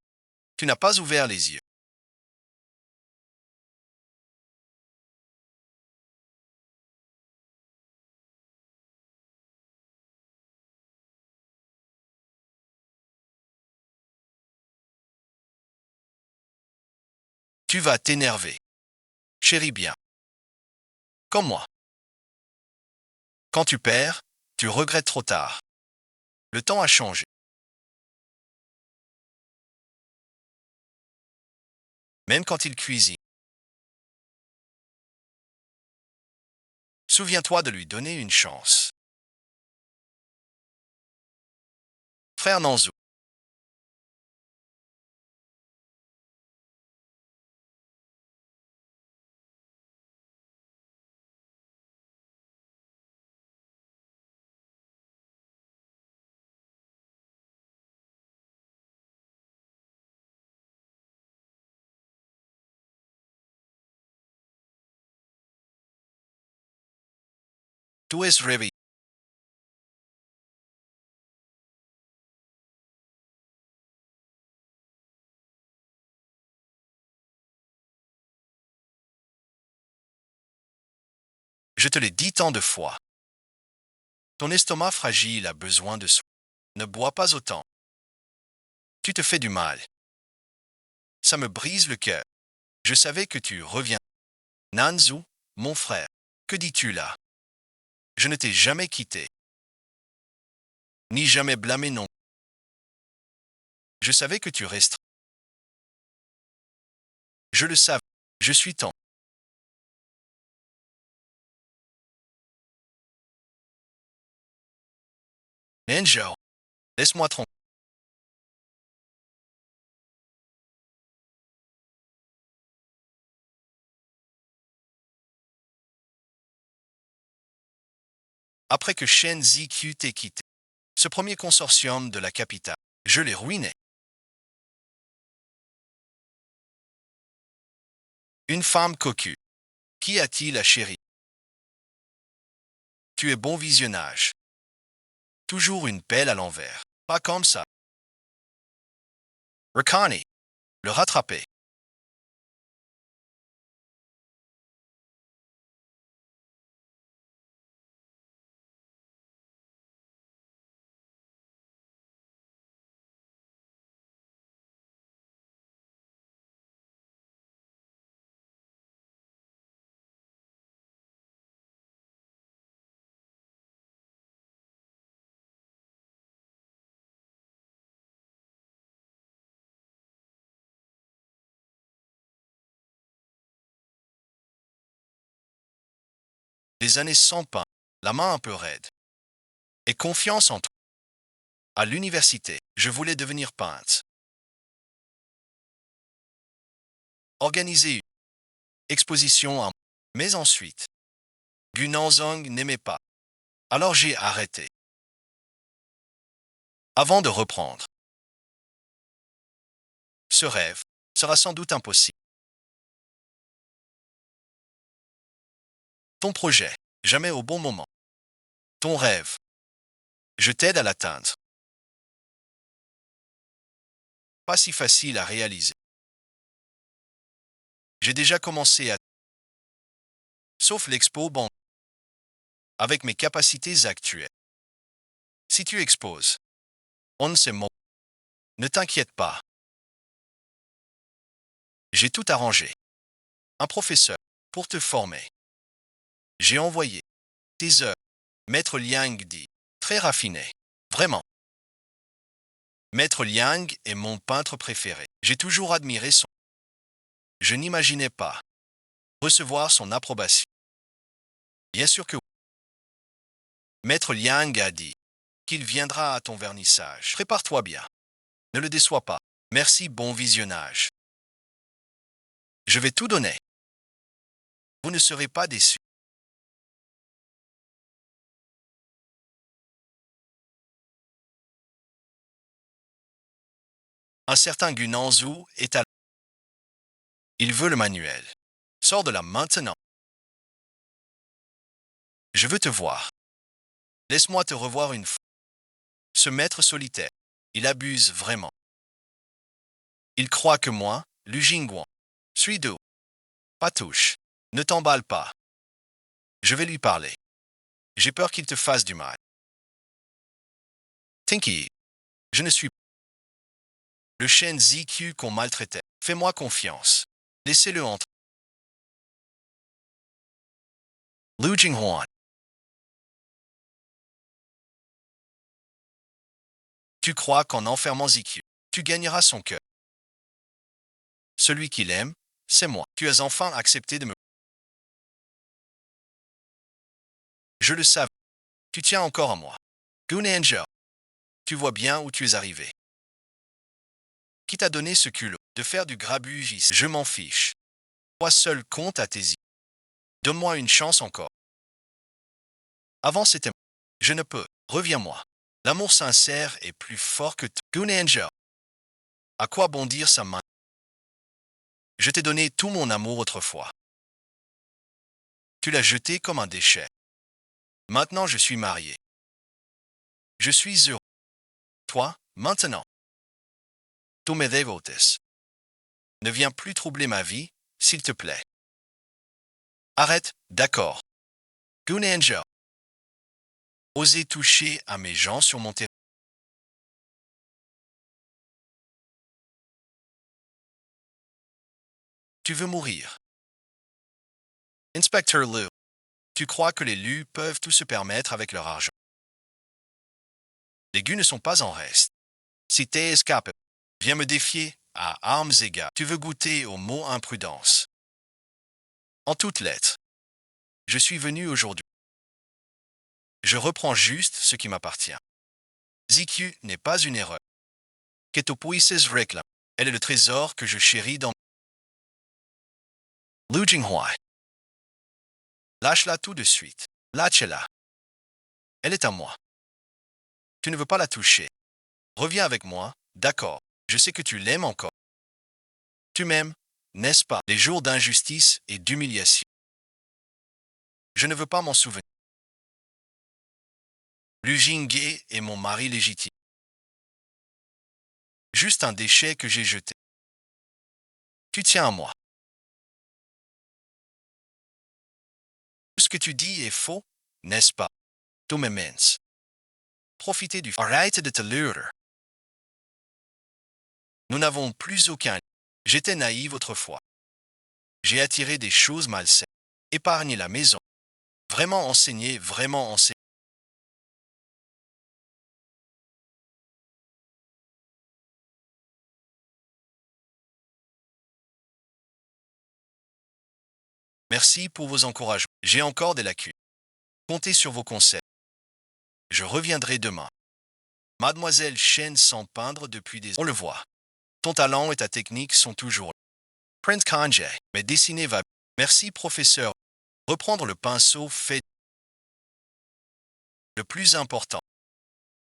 Tu n'as pas ouvert les yeux. Tu vas t'énerver. Chérie bien. Comme moi. Quand tu perds, tu regrettes trop tard. Le temps a changé. Même quand il cuisine. Souviens-toi de lui donner une chance. Frère Nanzou, tu es réveillé. Je te l'ai dit tant de fois. Ton estomac fragile a besoin de soin. Ne bois pas autant. Tu te fais du mal. Ça me brise le cœur. Je savais que tu reviens. Nanzou, mon frère, que dis-tu là? Je ne t'ai jamais quitté. Ni jamais blâmé non. Je savais que tu resterais. Je le savais. Je suis ton. Angel, laisse-moi tranquille. Après que Shen Ziqiu t'ait quitté, ce premier consortium de la capitale, je l'ai ruiné. Une femme cocu. Qui a-t-il à chérie? Tu es bon visionnage. Toujours une pelle à l'envers. Pas comme ça. Recani. Le rattraper. Des années sans pain. La main un peu raide. Et confiance en toi. À l'université, je voulais devenir peintre. Organiser une exposition à... Mais ensuite, Gunanzong n'aimait pas. Alors j'ai arrêté. Avant de reprendre. Ce rêve sera sans doute impossible. Ton projet, jamais au bon moment. Ton rêve, je t'aide à l'atteindre. Pas si facile à réaliser. J'ai déjà commencé à... Sauf l'expo, bon, avec mes capacités actuelles. Si tu exposes, on ne sait mot. Ne t'inquiète pas. J'ai tout arrangé. Un professeur, pour te former. J'ai envoyé tes œuvres. Maître Liang dit, très raffiné. Vraiment. Maître Liang est mon peintre préféré. J'ai toujours admiré son... Je n'imaginais pas recevoir son approbation. Bien sûr que oui. Maître Liang a dit qu'il viendra à ton vernissage. Prépare-toi bien. Ne le déçois pas. Merci, bon visionnage. Je vais tout donner. Vous ne serez pas déçus. Un certain Gunanzou est à... Il veut le manuel. Sors de là maintenant. Je veux te voir. Laisse-moi te revoir une fois. Ce maître solitaire, il abuse vraiment. Il croit que moi, Lu Jingguan, suis d'eau. Pas touche. Ne t'emballe pas. Je vais lui parler. J'ai peur qu'il te fasse du mal. Tinky, je ne suis pas le chêne ZQ qu'on maltraitait. Fais-moi confiance. Laissez-le entrer. Lu Jinghuan, tu crois qu'en enfermant ZQ, tu gagneras son cœur. Celui qu'il aime, c'est moi. Tu as enfin accepté de me... Je le savais. Tu tiens encore à moi. Gunangel, tu vois bien où tu es arrivé. Qui t'a donné ce culot de faire du grabuge ici? Je m'en fiche. Toi seul compte à tes yeux. Donne-moi une chance encore. Avant c'était... Je ne peux. Reviens-moi. L'amour sincère est plus fort que tout. Gunangel. À quoi bon dire sa main? Je t'ai donné tout mon amour autrefois. Tu l'as jeté comme un déchet. Maintenant je suis marié. Je suis heureux. Toi, maintenant. Tu me devotes. Ne viens plus troubler ma vie, s'il te plaît. Arrête, d'accord. Gunangel. Osez toucher à mes gens sur mon terrain. Tu veux mourir. Inspecteur Liu. Tu crois que les Lu peuvent tout se permettre avec leur argent. Les Gu ne sont pas en reste. Si t'es escapé, viens me défier à armes égales. Tu veux goûter au mot imprudence. En toutes lettres. Je suis venu aujourd'hui. Je reprends juste ce qui m'appartient. ZQ n'est pas une erreur. Ketopuises réclame. Elle est le trésor que je chéris dans... Lu Jinghuai. Lâche-la tout de suite. Lâche-la. Elle est à moi. Tu ne veux pas la toucher. Reviens avec moi, d'accord. Je sais que tu l'aimes encore. Tu m'aimes, n'est-ce pas? Les jours d'injustice et d'humiliation. Je ne veux pas m'en souvenir. Lu Jinghe est mon mari légitime. Juste un déchet que j'ai jeté. Tu tiens à moi. Tout ce que tu dis est faux, n'est-ce pas? Tom Mens. Profitez du... Arrête de te leurrer. Nous n'avons plus aucun... J'étais naïve autrefois. J'ai attiré des choses malsaines. Épargné la maison. Vraiment enseigné, vraiment enseigné. Merci pour vos encouragements. J'ai encore des lacunes. Comptez sur vos conseils. Je reviendrai demain. Mademoiselle Chen sans peindre depuis des... On le voit. Ton talent et ta technique sont toujours là. Prince Kanje, mais dessiner va... Merci professeur. Reprendre le pinceau fait... Le plus important,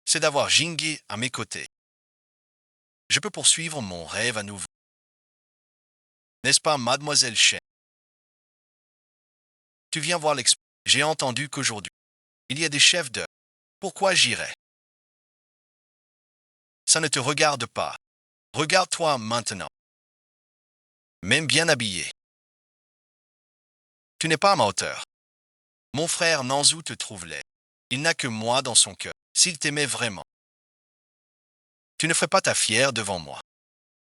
c'est d'avoir Jinghe à mes côtés. Je peux poursuivre mon rêve à nouveau. N'est-ce pas, mademoiselle Chen? Tu viens voir l'expo. J'ai entendu qu'aujourd'hui, il y a des chefs d'œuvre. Pourquoi j'irais? Ça ne te regarde pas. Regarde-toi maintenant. Même bien habillé. Tu n'es pas à ma hauteur. Mon frère Nanzou te trouve laid. Il n'a que moi dans son cœur. S'il t'aimait vraiment, tu ne ferais pas ta fière devant moi.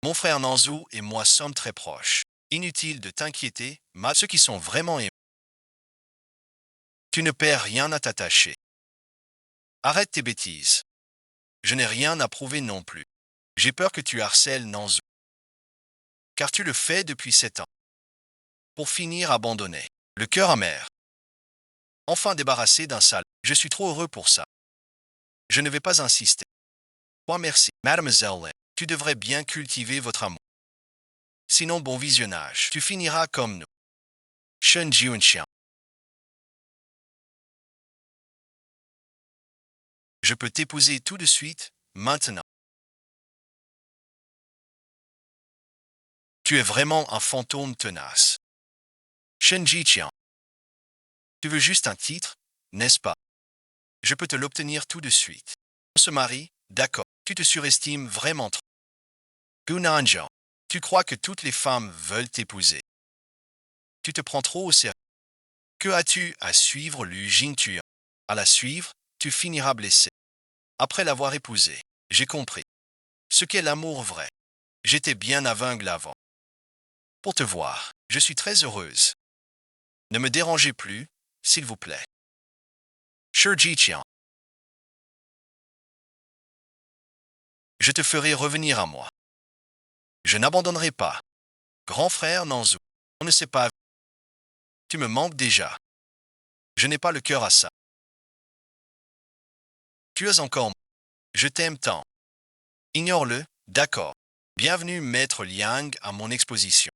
Mon frère Nanzou et moi sommes très proches. Inutile de t'inquiéter, ceux qui sont vraiment aimés. Tu ne perds rien à t'attacher. Arrête tes bêtises. Je n'ai rien à prouver non plus. J'ai peur que tu harcèles Nanzou. Car tu le fais depuis 7 ans. Pour finir abandonné. Le cœur amer. Enfin débarrassé d'un sale. Je suis trop heureux pour ça. Je ne vais pas insister. Moi merci. Mademoiselle Lin, tu devrais bien cultiver votre amour. Sinon bon visionnage. Tu finiras comme nous. Shen Jiunxian. Je peux t'épouser tout de suite, maintenant. Tu es vraiment un fantôme tenace. Shen Jiqian. Tu veux juste un titre, n'est-ce pas? Je peux te l'obtenir tout de suite. On se marie, d'accord. Tu te surestimes vraiment trop. Gunanjian. Tu crois que toutes les femmes veulent t'épouser. Tu te prends trop au sérieux. Que as-tu à suivre Lu Jingtuan? À la suivre, tu finiras blessé. Après l'avoir épousée, j'ai compris. Ce qu'est l'amour vrai. J'étais bien aveugle avant. Pour te voir, je suis très heureuse. Ne me dérangez plus, s'il vous plaît. Shurjiqian. Je te ferai revenir à moi. Je n'abandonnerai pas. Grand frère Nanzou, on ne sait pas. Tu me manques déjà. Je n'ai pas le cœur à ça. Tu es encore... Je t'aime tant. Ignore-le, d'accord. Bienvenue Maître Liang à mon exposition.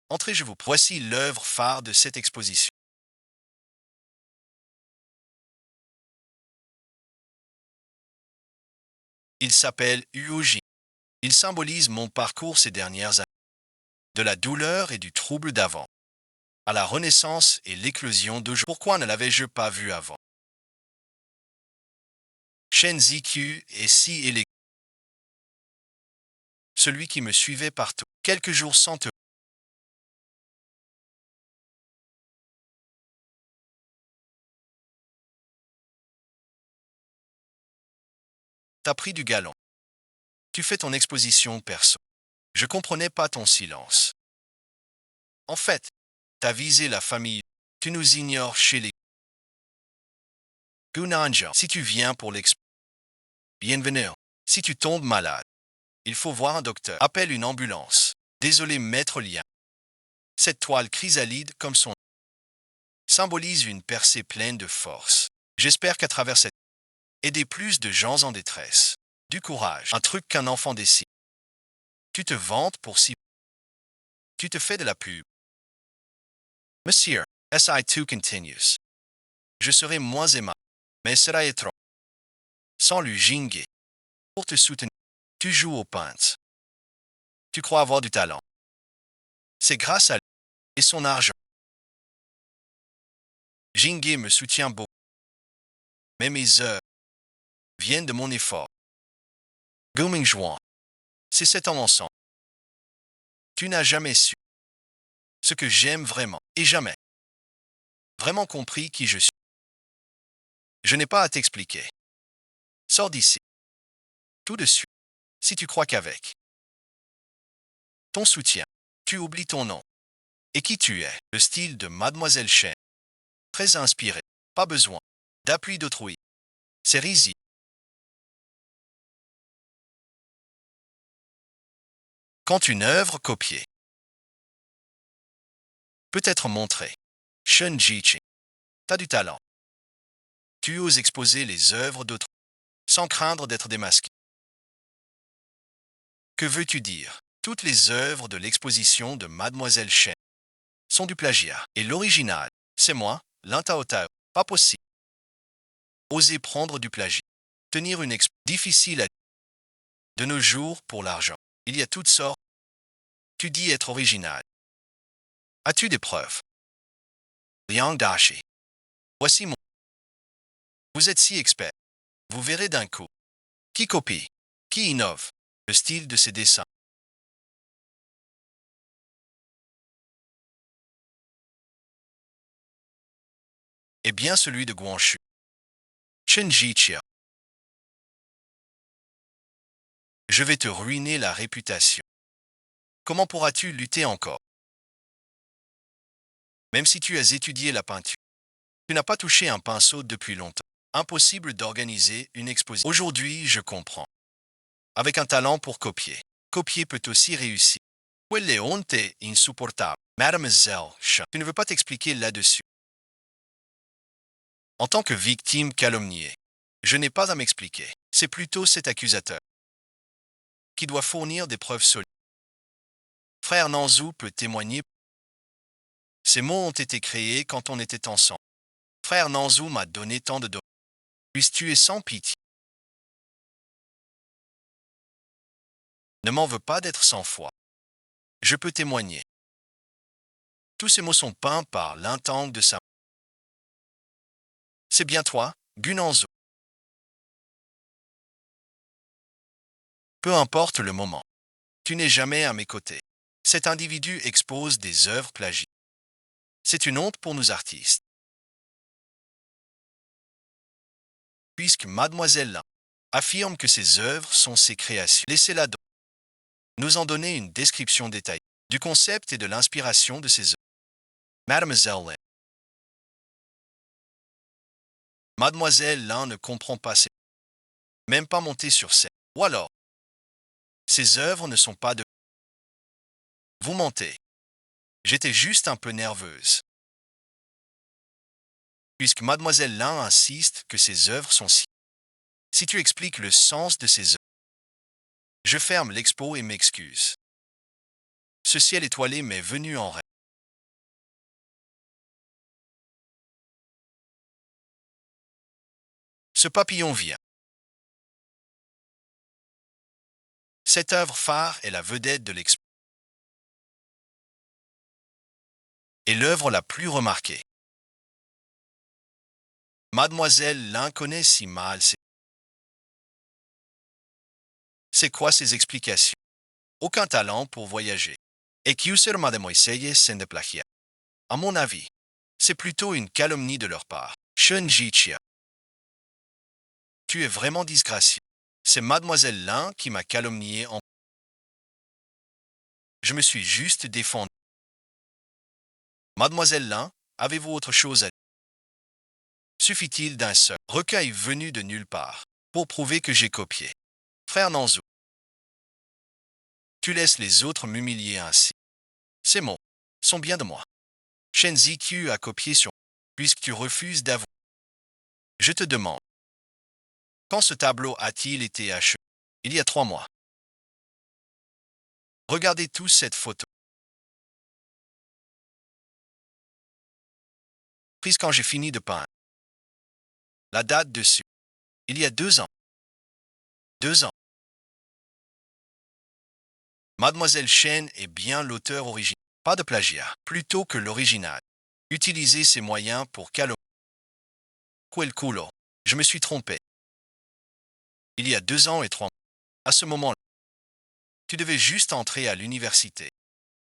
Entrez, je vous prie. Voici l'œuvre phare de cette exposition. Il s'appelle Uoji. Il symbolise mon parcours ces dernières années. De la douleur et du trouble d'avant, à la renaissance et l'éclosion d'aujourd'hui. Pourquoi ne l'avais-je pas vu avant? Shen Ziqiu est si élégant. Celui qui me suivait partout. Quelques jours sans te... T'as pris du galon. Tu fais ton exposition perso. Je comprenais pas ton silence. En fait, t'as visé la famille. Tu nous ignores chez les... Gunanjian. Si tu viens pour l'expo... Bienvenue. Si tu tombes malade, il faut voir un docteur. Appelle une ambulance. Désolé, maître Liang. Cette toile chrysalide, comme son symbolise une percée pleine de force. J'espère qu'à travers cette... Aider plus de gens en détresse. Du courage. Un truc qu'un enfant dessine. Tu te vantes pour si... Tu te fais de la pub. Monsieur, SI2 continues. Je serai moins aimable, mais cela est trop. sans lui ginguer. Pour te soutenir, tu joues aux pinces. Tu crois avoir du talent. C'est grâce à lui et son argent. Jinguer me soutient beaucoup. Mais mes heures viennent de mon effort. Guming Juan, c'est cet en ensemble. Tu n'as jamais su ce que j'aime vraiment et jamais vraiment compris qui je suis. Je n'ai pas à t'expliquer. Sors d'ici. Tout de suite. Si tu crois qu'avec ton soutien, tu oublies ton nom et qui tu es, le style de Mademoiselle Chen, très inspiré, pas besoin d'appui d'autrui. C'est risible. Quand une œuvre copiée peut être montrée, Shen Jiqing, t'as du talent. Tu oses exposer les œuvres d'autrui sans craindre d'être démasqué. Que veux-tu dire? Toutes les œuvres de l'exposition de Mademoiselle Chen sont du plagiat. Et l'original, c'est moi, Lin Tao Tao. Pas possible. Oser prendre du plagiat. Tenir une expo difficile à de nos jours pour l'argent. Il y a toutes sortes. Tu dis être original. As-tu des preuves? Liang Dashi. Voici mon. Vous êtes si expert. Vous verrez d'un coup. Qui copie? Qui innove? Le style de ses dessins. Est bien celui de Guanshu. Chen Jiqia. Je vais te ruiner la réputation. Comment pourras-tu lutter encore? Même si tu as étudié la peinture, tu n'as pas touché un pinceau depuis longtemps. Impossible d'organiser une exposition. Aujourd'hui, je comprends. Avec un talent pour copier, copier peut aussi réussir. Quelle honte insupportable. Mademoiselle Chen, tu ne veux pas t'expliquer là-dessus. En tant que victime calomniée, je n'ai pas à m'expliquer. C'est plutôt cet accusateur qui doit fournir des preuves solides. Frère Nanzou peut témoigner. Ces mots ont été créés quand on était ensemble. Frère Nanzou m'a donné tant de dons. Puisses-tu es sans pitié. Ne m'en veux pas d'être sans foi. Je peux témoigner. Tous ces mots sont peints par l'intengue de sa. C'est bien toi, Gunanzo. Peu importe le moment. Tu n'es jamais à mes côtés. Cet individu expose des œuvres plagiées. C'est une honte pour nous artistes. Puisque Mademoiselle Lin affirme que ses œuvres sont ses créations, laissez-la donc nous en donner une description détaillée du concept et de l'inspiration de ses œuvres. Mademoiselle Lin. Mademoiselle Lin ne comprend pas ses. Même pas monter sur scène. Ou alors, ses œuvres ne sont pas de. Vous mentez. J'étais juste un peu nerveuse. Puisque Mademoiselle Lin insiste que ses œuvres sont si. Si tu expliques le sens de ses œuvres, je ferme l'expo et m'excuse. Ce ciel étoilé m'est venu en rêve. Ce papillon vient. Cette œuvre phare est la vedette de l'expo. Et l'œuvre la plus remarquée. Mademoiselle Lin connaît si mal ses. C'est quoi ses explications? Aucun talent pour voyager. Et qu'user Mademoiselle sen de plagiat. À mon avis, c'est plutôt une calomnie de leur part. Shen Jiqia. Tu es vraiment disgracieux. C'est Mademoiselle Lin qui m'a calomnié en. Je me suis juste défendu. Mademoiselle Lin, avez-vous autre chose à dire? Suffit-il d'un seul recueil venu de nulle part pour prouver que j'ai copié? Frère Nanzou, tu laisses les autres m'humilier ainsi. Ces mots sont bien de moi. Shen Ziqiu a copié sur puisque tu refuses d'avouer. Je te demande, quand ce tableau a-t-il été achevé? Il y a 3 mois. Regardez tous cette photo. Prise quand j'ai fini de peindre. La date dessus. Il y a 2 ans. 2 ans. Mademoiselle Chen est bien l'auteur original. Pas de plagiat, plutôt que l'original. Utilisez ces moyens pour calmer quel culo. Je me suis trompé. Il y a 2 ans et 3 mois. À ce moment-là, tu devais juste entrer à l'université.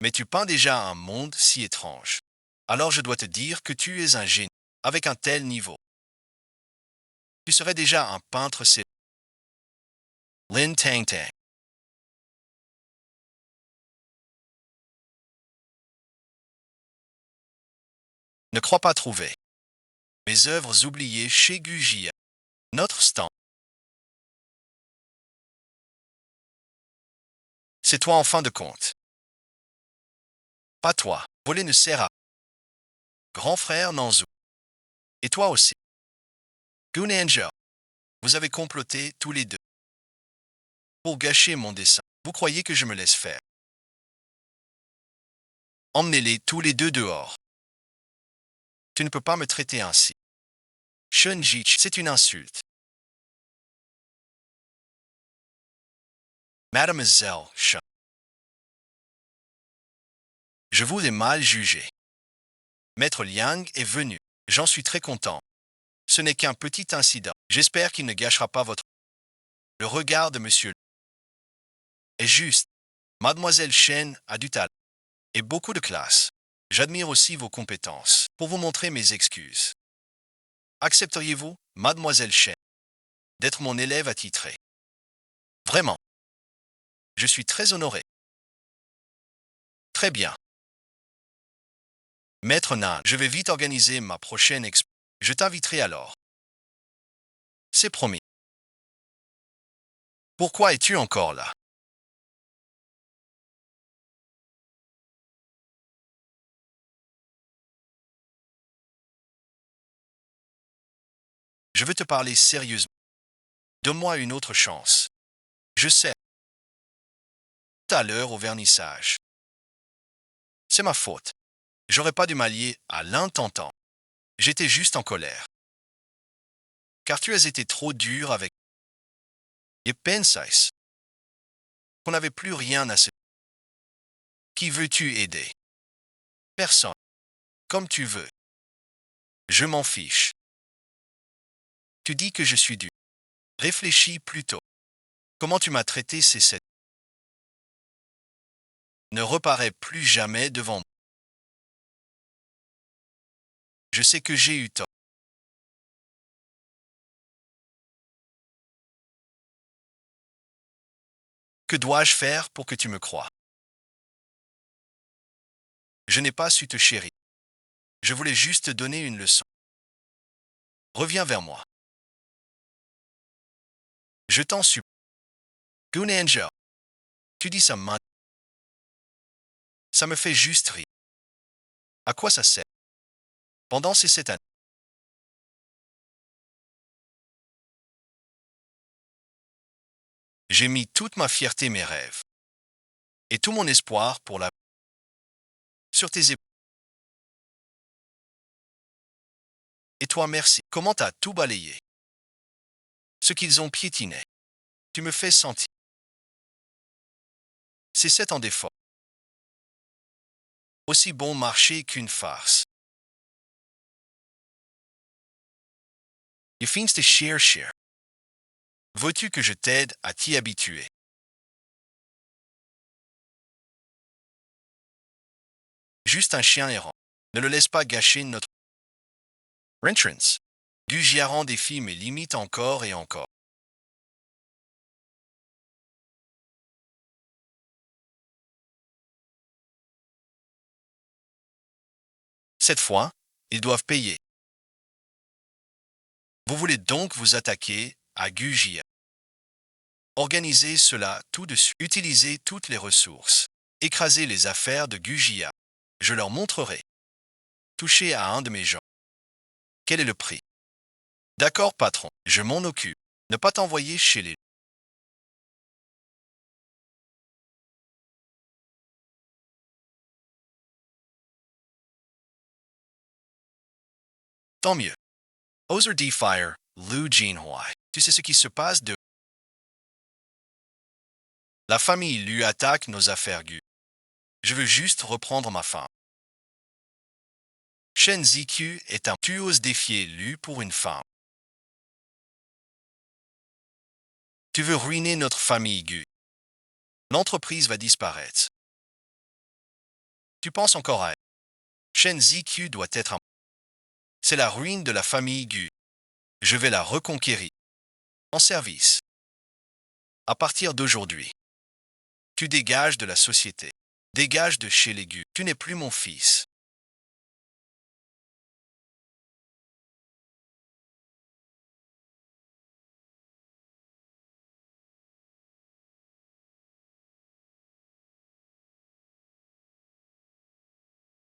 Mais tu peins déjà un monde si étrange. Alors je dois te dire que tu es un génie. Avec un tel niveau, tu serais déjà un peintre célèbre. Lin Tang Tang. Ne crois pas trouver. Mes œuvres oubliées chez Gugia. Notre stand. C'est toi en fin de compte. Pas toi. Voler ne sert à. Grand frère Nanzou. Et toi aussi. Goon Angel. Vous avez comploté tous les deux. Pour gâcher mon dessin. Vous croyez que je me laisse faire. Emmenez-les tous les deux dehors. Tu ne peux pas me traiter ainsi. Shunjich, c'est une insulte. Mademoiselle Chen. Je vous ai mal jugé. Maître Liang est venu. J'en suis très content. Ce n'est qu'un petit incident. J'espère qu'il ne gâchera pas votre... Le regard de monsieur est juste. Mademoiselle Chen a du talent et beaucoup de classe. J'admire aussi vos compétences. Pour vous montrer mes excuses. Accepteriez-vous, Mademoiselle Chen, d'être mon élève attitré? Vraiment. Je suis très honoré. Très bien. Maître Nan, je vais vite organiser ma prochaine expo. Je t'inviterai alors. C'est promis. Pourquoi es-tu encore là? Je veux te parler sérieusement. Donne-moi une autre chance. Je sais. Tout à l'heure au vernissage. C'est ma faute. J'aurais pas dû m'allier à l'intentant. J'étais juste en colère. Car tu as été trop dur avec... Et pensais qu'on n'avait plus rien à se... Qui veux-tu aider? Personne. Comme tu veux. Je m'en fiche. Tu dis que je suis dur. Réfléchis plutôt. Comment tu m'as traité ces 7... Ne reparais plus jamais devant moi. Je sais que j'ai eu tort. Que dois-je faire pour que tu me croies? Je n'ai pas su te chérir. Je voulais juste te donner une leçon. Reviens vers moi. Je t'en supplie. Goon Angel. Tu dis ça maintenant. Ça me fait juste rire. À quoi ça sert? Pendant ces 7 années, j'ai mis toute ma fierté, mes rêves, et tout mon espoir pour la... sur tes épaules. Et toi, merci. Comment t'as tout balayé? Ce qu'ils ont piétiné. Tu me fais sentir. C'est 7 ans d'effort. Aussi bon marché qu'une farce. Je finis de chercher. Veux-tu que je t'aide à t'y habituer? Juste un chien errant. Ne le laisse pas gâcher notre... Rentrance. Gugia rend défie mes limites encore et encore. Cette fois, ils doivent payer. Vous voulez donc vous attaquer à Gugia. Organisez cela tout de suite. Utilisez toutes les ressources. Écrasez les affaires de Gugia. Je leur montrerai. Touchez à un de mes gens. Quel est le prix? D'accord, patron, je m'en occupe. Ne pas t'envoyer chez les... Tant mieux. Oser D. Fire, Lu Jinhoi. Tu sais ce qui se passe de... La famille Lu attaque nos affaires Gu. Je veux juste reprendre ma femme. Shen Ziqiu est un... Tu oses défier Lu pour une femme. Tu veux ruiner notre famille Gu. L'entreprise va disparaître. Tu penses encore à elle. Shen Ziqiu doit être un... C'est la ruine de la famille Gu. Je vais la reconquérir. En service. À partir d'aujourd'hui, tu dégages de la société. Dégage de chez les Gu. Tu n'es plus mon fils.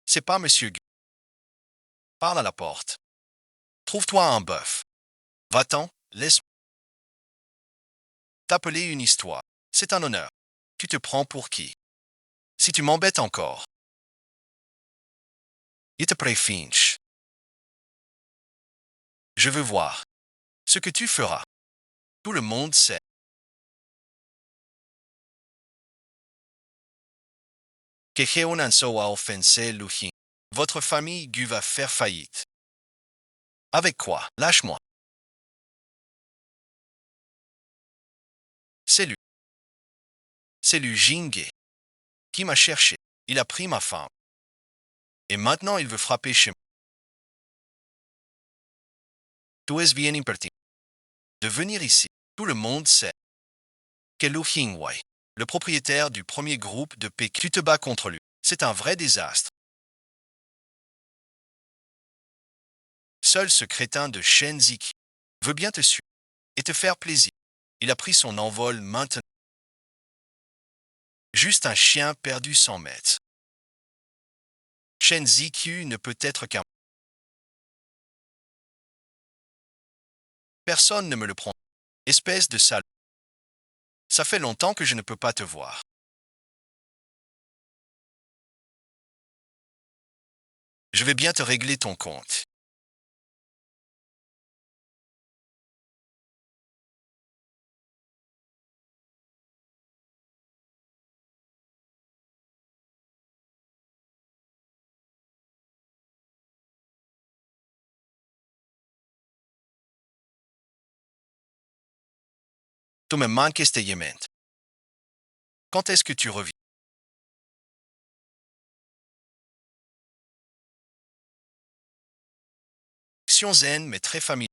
C'est pas Monsieur Gu. Parle à la porte. Trouve-toi un bœuf. Va-t'en, laisse t'appeler une histoire. C'est un honneur. Tu te prends pour qui? Si tu m'embêtes encore. Il te préfinch. Je veux voir ce que tu feras. Tout le monde sait. Que Heonanso a offensé Luhin. Votre famille Gu va faire faillite. Avec quoi? Lâche-moi. C'est lui. C'est lui Jinghe qui m'a cherché. Il a pris ma femme. Et maintenant il veut frapper chez moi. Tu es bien impertinent. De venir ici. Tout le monde sait que Lu Hingwei, le propriétaire du premier groupe de Pékin, tu te bats contre lui. C'est un vrai désastre. Seul ce crétin de Shen Ziqi veut bien te suivre et te faire plaisir. Il a pris son envol maintenant. Juste un chien perdu sans maître. Shen Ziqiu ne peut être qu'un... Personne ne me le prend. Espèce de sale. Ça fait longtemps que je ne peux pas te voir. Je vais bien te régler ton compte. Tu me manques este yement. Quand est-ce que tu reviens? Xion Zen, mais très familier.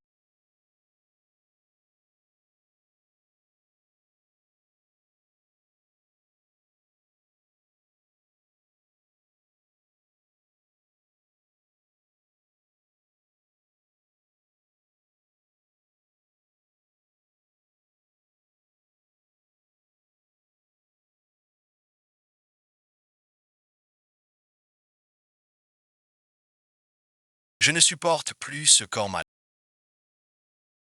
Je ne supporte plus ce corps mal.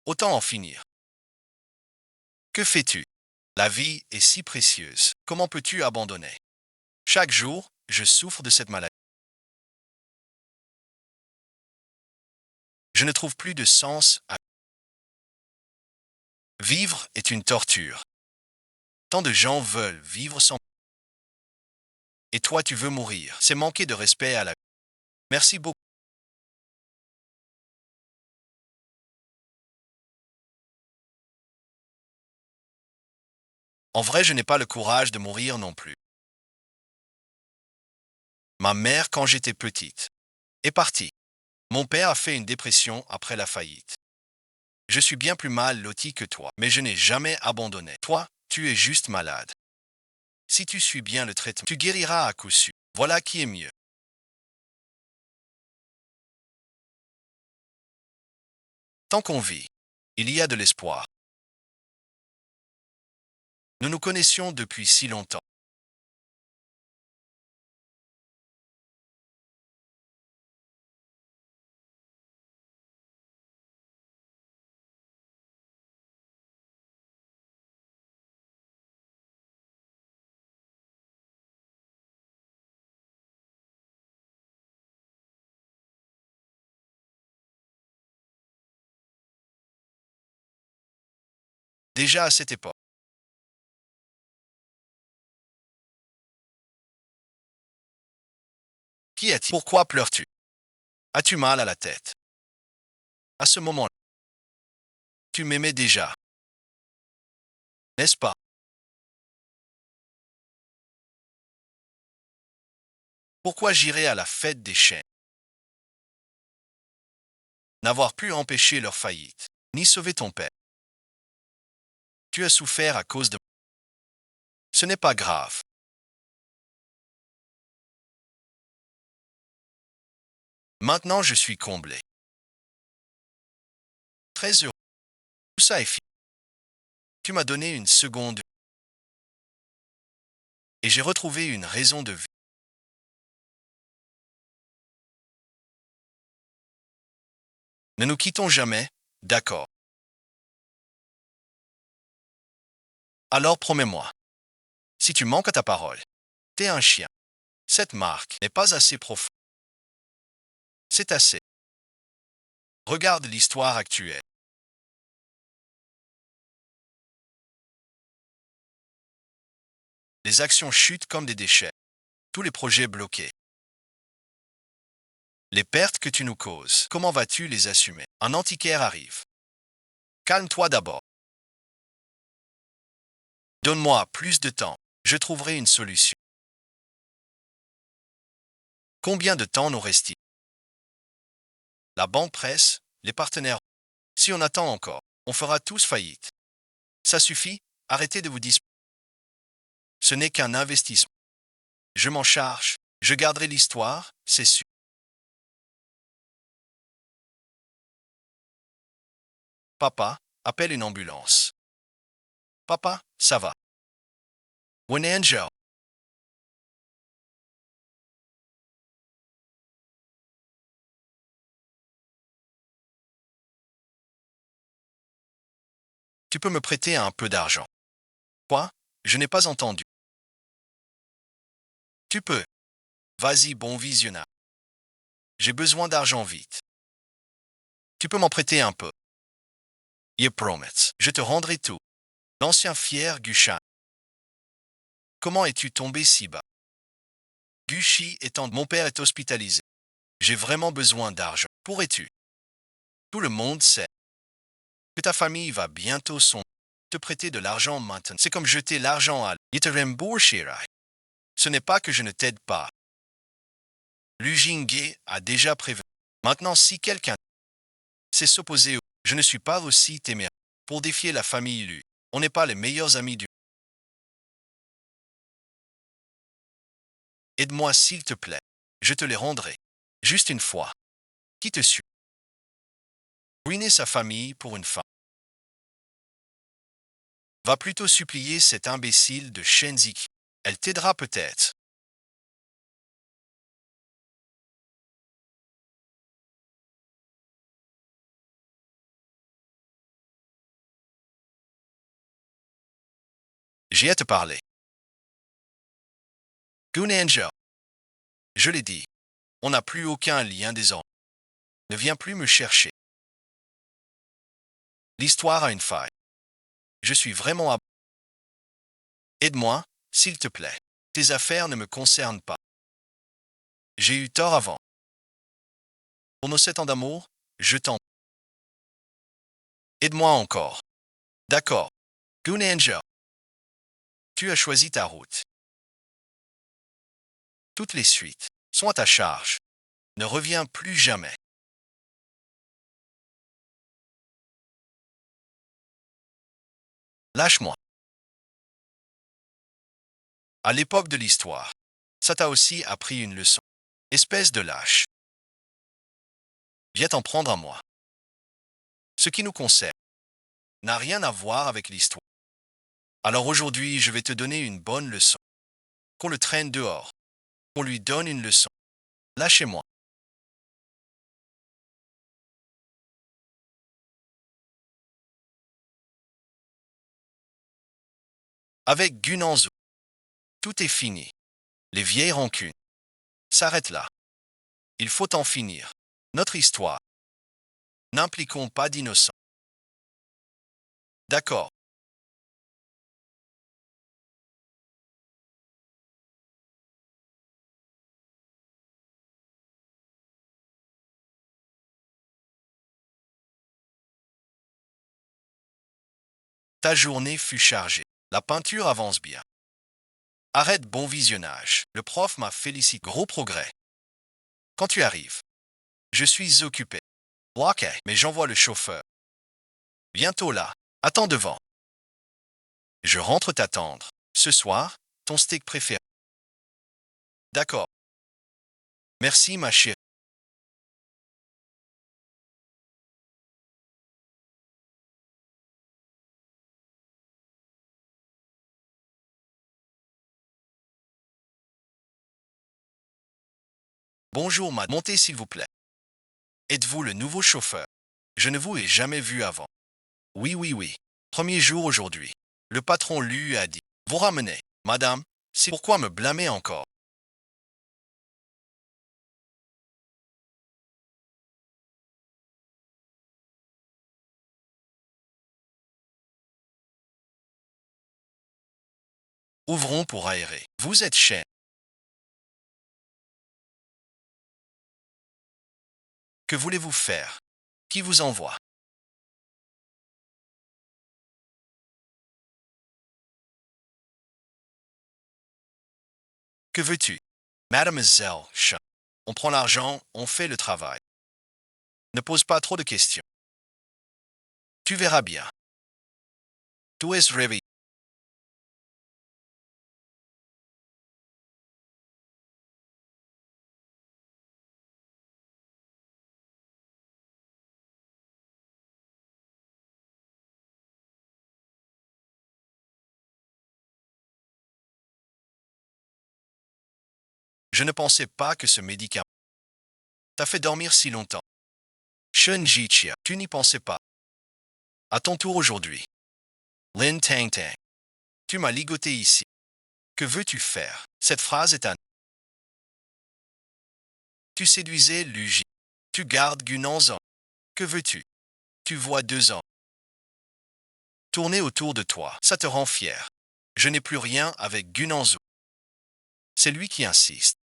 Autant en finir. Que fais-tu? La vie est si précieuse. Comment peux-tu abandonner? Chaque jour, je souffre de cette maladie. Je ne trouve plus de sens à... Vivre est une torture. Tant de gens veulent vivre sans... Et toi, tu veux mourir. C'est manquer de respect à la... Merci beaucoup. En vrai, je n'ai pas le courage de mourir non plus. Ma mère, quand j'étais petite, est partie. Mon père a fait une dépression après la faillite. Je suis bien plus mal loti que toi, mais je n'ai jamais abandonné. Toi, tu es juste malade. Si tu suis bien le traitement, tu guériras à coup sûr. Voilà qui est mieux. Tant qu'on vit, il y a de l'espoir. Nous nous connaissions depuis si longtemps. Déjà à cette époque. Qu'y a-t-il? Pourquoi pleures-tu? As-tu mal à la tête? À ce moment-là, tu m'aimais déjà, n'est-ce pas? Pourquoi j'irais à la fête des chênes? N'avoir pu empêcher leur faillite, ni sauver ton père. Tu as souffert à cause de... Ce n'est pas grave. Maintenant, je suis comblé. Très heureux. Tout ça est fini. Tu m'as donné une seconde vie et j'ai retrouvé une raison de vie. Ne nous quittons jamais, d'accord. Alors promets-moi, si tu manques à ta parole, t'es un chien. Cette marque n'est pas assez profonde. C'est assez. Regarde l'histoire actuelle. Les actions chutent comme des déchets. Tous les projets bloqués. Les pertes que tu nous causes, comment vas-tu les assumer? Un antiquaire arrive. Calme-toi d'abord. Donne-moi plus de temps. Je trouverai une solution. Combien de temps nous reste-t-il? La banque presse, les partenaires. Si on attend encore, on fera tous faillite. Ça suffit, arrêtez de vous disputer. Ce n'est qu'un investissement. Je m'en charge, je garderai l'histoire, c'est sûr. Papa, appelle une ambulance. Papa, ça va. One Angel. Tu peux me prêter un peu d'argent. Quoi? Je n'ai pas entendu. Tu peux. Vas-y, bon visionnage. J'ai besoin d'argent vite. Tu peux m'en prêter un peu. You promise. Je te rendrai tout. L'ancien fier Gushan. Comment es-tu tombé si bas? Gucci étant mon père est hospitalisé. J'ai vraiment besoin d'argent. Pourrais-tu? Tout le monde sait que ta famille va bientôt te prêter de l'argent maintenant. C'est comme jeter l'argent à il te rembourserai. Ce n'est pas que je ne t'aide pas. Lu Jingye a déjà prévenu. Maintenant, si quelqu'un s'est s'opposer, je ne suis pas aussi téméraire pour défier la famille Lu. On n'est pas les meilleurs amis du. Aide-moi s'il te plaît. Je te les rendrai. Juste une fois. Qui te suit? Ruiner sa famille pour une femme. Va plutôt supplier cet imbécile de Shenziki. Elle t'aidera peut-être. J'ai à te parler. Goon Angel. Je l'ai dit. On n'a plus aucun lien désormais. Ne viens plus me chercher. L'histoire a une faille. Je suis vraiment à... Aide-moi, s'il te plaît. Tes affaires ne me concernent pas. J'ai eu tort avant. Pour nos 7 ans d'amour, je t'en... Aide-moi encore. D'accord. Goon Angel. Tu as choisi ta route. Toutes les suites sont à ta charge. Ne reviens plus jamais. Lâche-moi. À l'époque de l'histoire, ça t'a aussi appris une leçon. Espèce de lâche. Viens t'en prendre à moi. Ce qui nous concerne n'a rien à voir avec l'histoire. Alors aujourd'hui, je vais te donner une bonne leçon. Qu'on le traîne dehors. Qu'on lui donne une leçon. Lâchez-moi. Avec Gunanzo, tout est fini. Les vieilles rancunes s'arrêtent là. Il faut en finir. Notre histoire. N'impliquons pas d'innocents. D'accord. Ta journée fut chargée. La peinture avance bien. Arrête, bon visionnage. Le prof m'a félicité. Gros progrès. Quand tu arrives, je suis occupé. Ok, mais j'envoie le chauffeur. Bientôt là. Attends devant. Je rentre t'attendre. Ce soir, ton steak préféré. D'accord. Merci ma chérie. Bonjour madame. Montez s'il vous plaît. Êtes-vous le nouveau chauffeur? Je ne vous ai jamais vu avant. Oui, oui, oui. Premier jour aujourd'hui. Le patron lui a dit. Vous ramenez. Madame, c'est pourquoi me blâmer encore? Ouvrons pour aérer. Vous êtes chien. Que voulez-vous faire? Qui vous envoie? Que veux-tu? Mademoiselle, chat. On prend l'argent, on fait le travail. Ne pose pas trop de questions. Tu verras bien. Tout est réveillé. Je ne pensais pas que ce médicament t'a fait dormir si longtemps. Shunji Chia, tu n'y pensais pas. À ton tour aujourd'hui. Lin Tang Tang. Tu m'as ligoté ici. Que veux-tu faire? Cette phrase est un. Tu séduisais Luigi. Tu gardes Gunanzan. Que veux-tu? Tu vois 2 ans. Tourner autour de toi, ça te rend fier. Je n'ai plus rien avec Gunanzo. C'est lui qui insiste.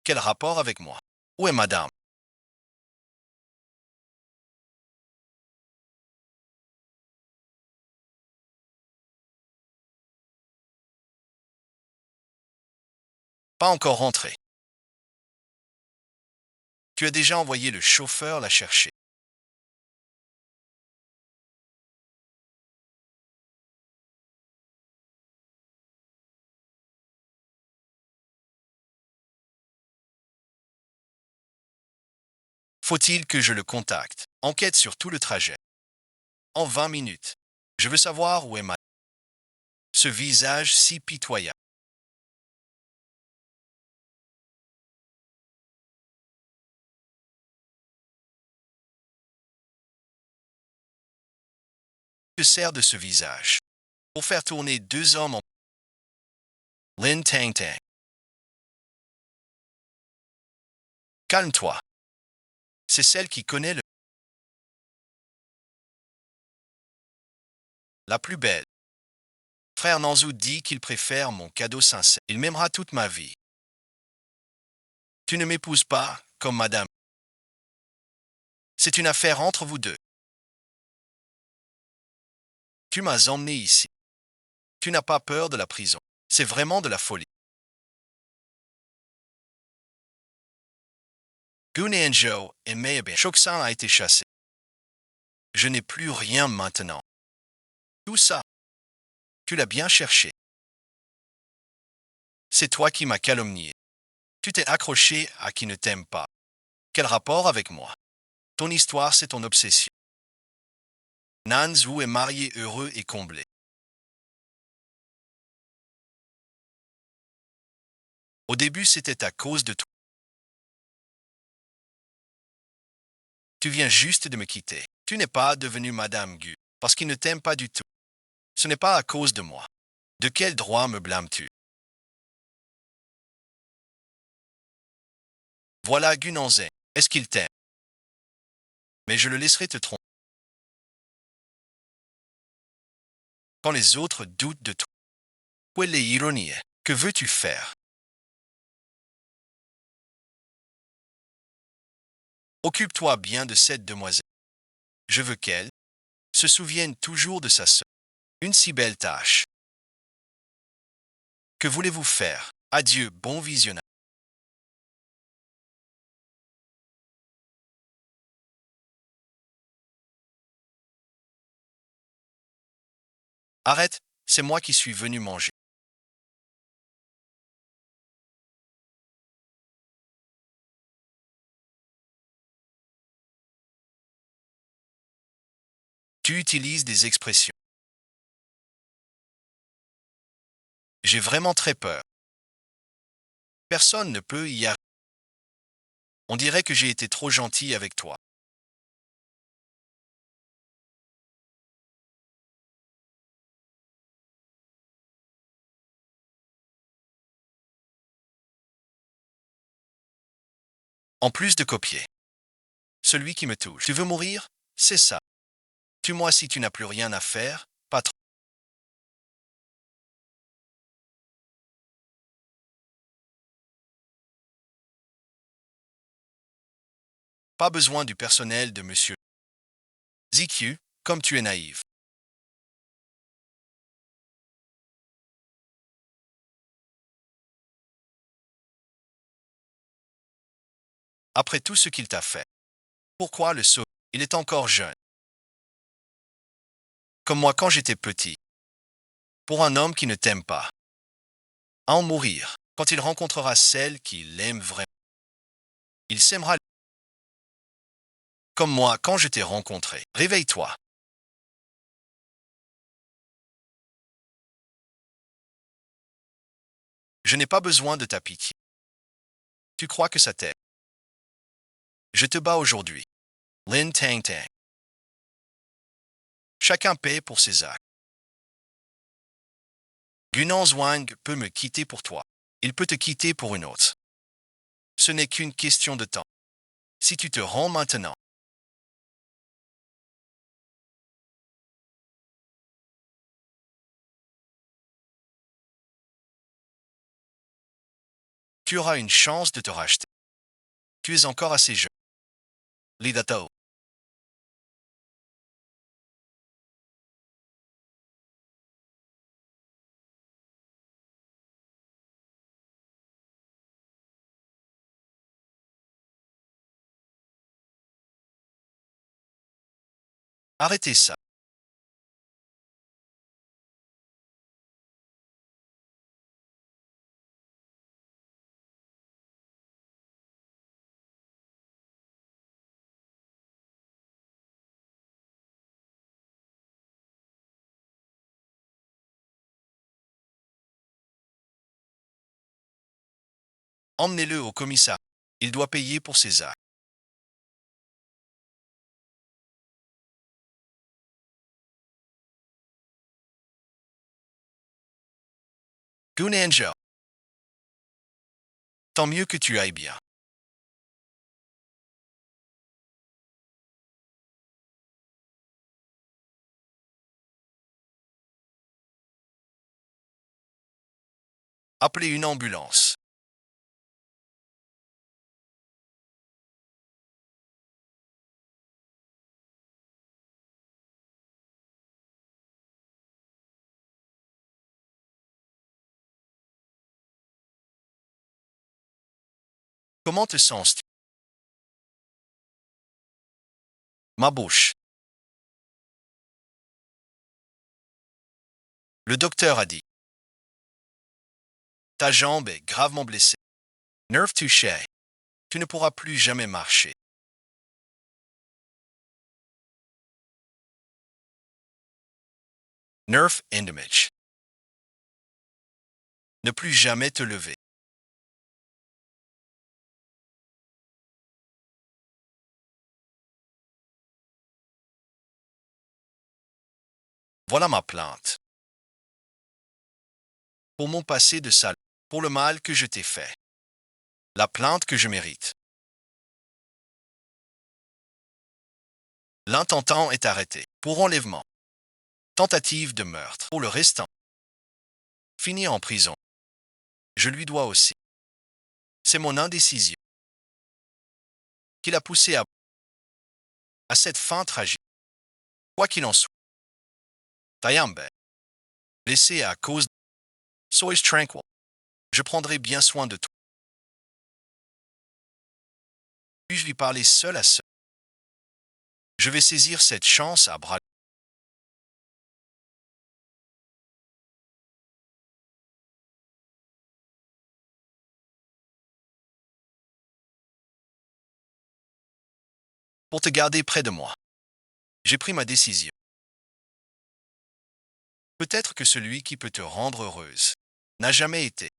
Quel rapport avec moi? Où est madame? Pas encore rentré. Tu as déjà envoyé le chauffeur la chercher. Faut-il que je le contacte? Enquête sur tout le trajet. En 20 minutes. Je veux savoir où est madame. Ce visage si pitoyable. Que sert de ce visage? Pour faire tourner 2 hommes en. Lin Tang Tang. Calme-toi. C'est celle qui connaît la plus belle. Frère Nanzou dit qu'il préfère mon cadeau sincère. Il m'aimera toute ma vie. Tu ne m'épouses pas, comme madame. C'est une affaire entre vous deux. Tu m'as emmené ici. Tu n'as pas peur de la prison. C'est vraiment de la folie. Gunanjo et Mayabin. Choksan a été chassé. Je n'ai plus rien maintenant. Tout ça, tu l'as bien cherché. C'est toi qui m'as calomnié. Tu t'es accroché à qui ne t'aime pas. Quel rapport avec moi? Ton histoire, c'est ton obsession. Nanzou est marié heureux et comblé. Au début, c'était à cause de toi. Tu viens juste de me quitter. Tu n'es pas devenue Madame Gu, parce qu'il ne t'aime pas du tout. Ce n'est pas à cause de moi. De quel droit me blâmes-tu? Voilà Gunanzin. Est-ce qu'il t'aime? Mais je le laisserai te tromper. Quand les autres doutent de toi. Où est l'ironie? Que veux-tu faire? Occupe-toi bien de cette demoiselle. Je veux qu'elle se souvienne toujours de sa sœur. Une si belle tâche. Que voulez-vous faire? Adieu, bon visionnage. Arrête, c'est moi qui suis venu manger. Tu utilises des expressions. J'ai vraiment très peur. Personne ne peut y arriver. On dirait que j'ai été trop gentil avec toi. En plus de copier. Celui qui me touche. Tu veux mourir? C'est ça. Tue-moi si tu n'as plus rien à faire, patron. Pas besoin du personnel de monsieur ZQ, comme tu es naïve. Après tout ce qu'il t'a fait. Pourquoi le sauver? Il est encore jeune. Comme moi quand j'étais petit. Pour un homme qui ne t'aime pas. À en mourir. Quand il rencontrera celle qu'il aime vraiment. Il s'aimera comme moi quand je t'ai rencontré. Réveille-toi. Je n'ai pas besoin de ta pitié. Tu crois que ça t'aide? Je te bats aujourd'hui. Lin Tang Tang. Chacun paie pour ses actes. Gunan Zwang peut me quitter pour toi. Il peut te quitter pour une autre. Ce n'est qu'une question de temps. Si tu te rends maintenant, tu auras une chance de te racheter. Tu es encore assez jeune. Lidato. Arrêtez ça. Emmenez-le au commissariat. Il doit payer pour ses actes. Gunangel. Tant mieux que tu ailles bien. Appelez une ambulance. Comment te sens-tu? Ma bouche. Le docteur a dit. Ta jambe est gravement blessée. Nerve touché. Tu ne pourras plus jamais marcher. Nerve endamage. Ne plus jamais te lever. Voilà ma plainte. Pour mon passé de sale. Pour le mal que je t'ai fait. La plainte que je mérite. L'intentant est arrêté. Pour enlèvement. Tentative de meurtre. Pour le restant. Fini en prison. Je lui dois aussi. C'est mon indécision qui l'a poussé à cette fin tragique. Quoi qu'il en soit. Tayambe. blessé à cause. Sois tranquille. Je prendrai bien soin de toi. Puis-je lui parler seul à seul? Je vais saisir cette chance à bras. Pour te garder près de moi. J'ai pris ma décision. Peut-être que celui qui peut te rendre heureuse n'a jamais été.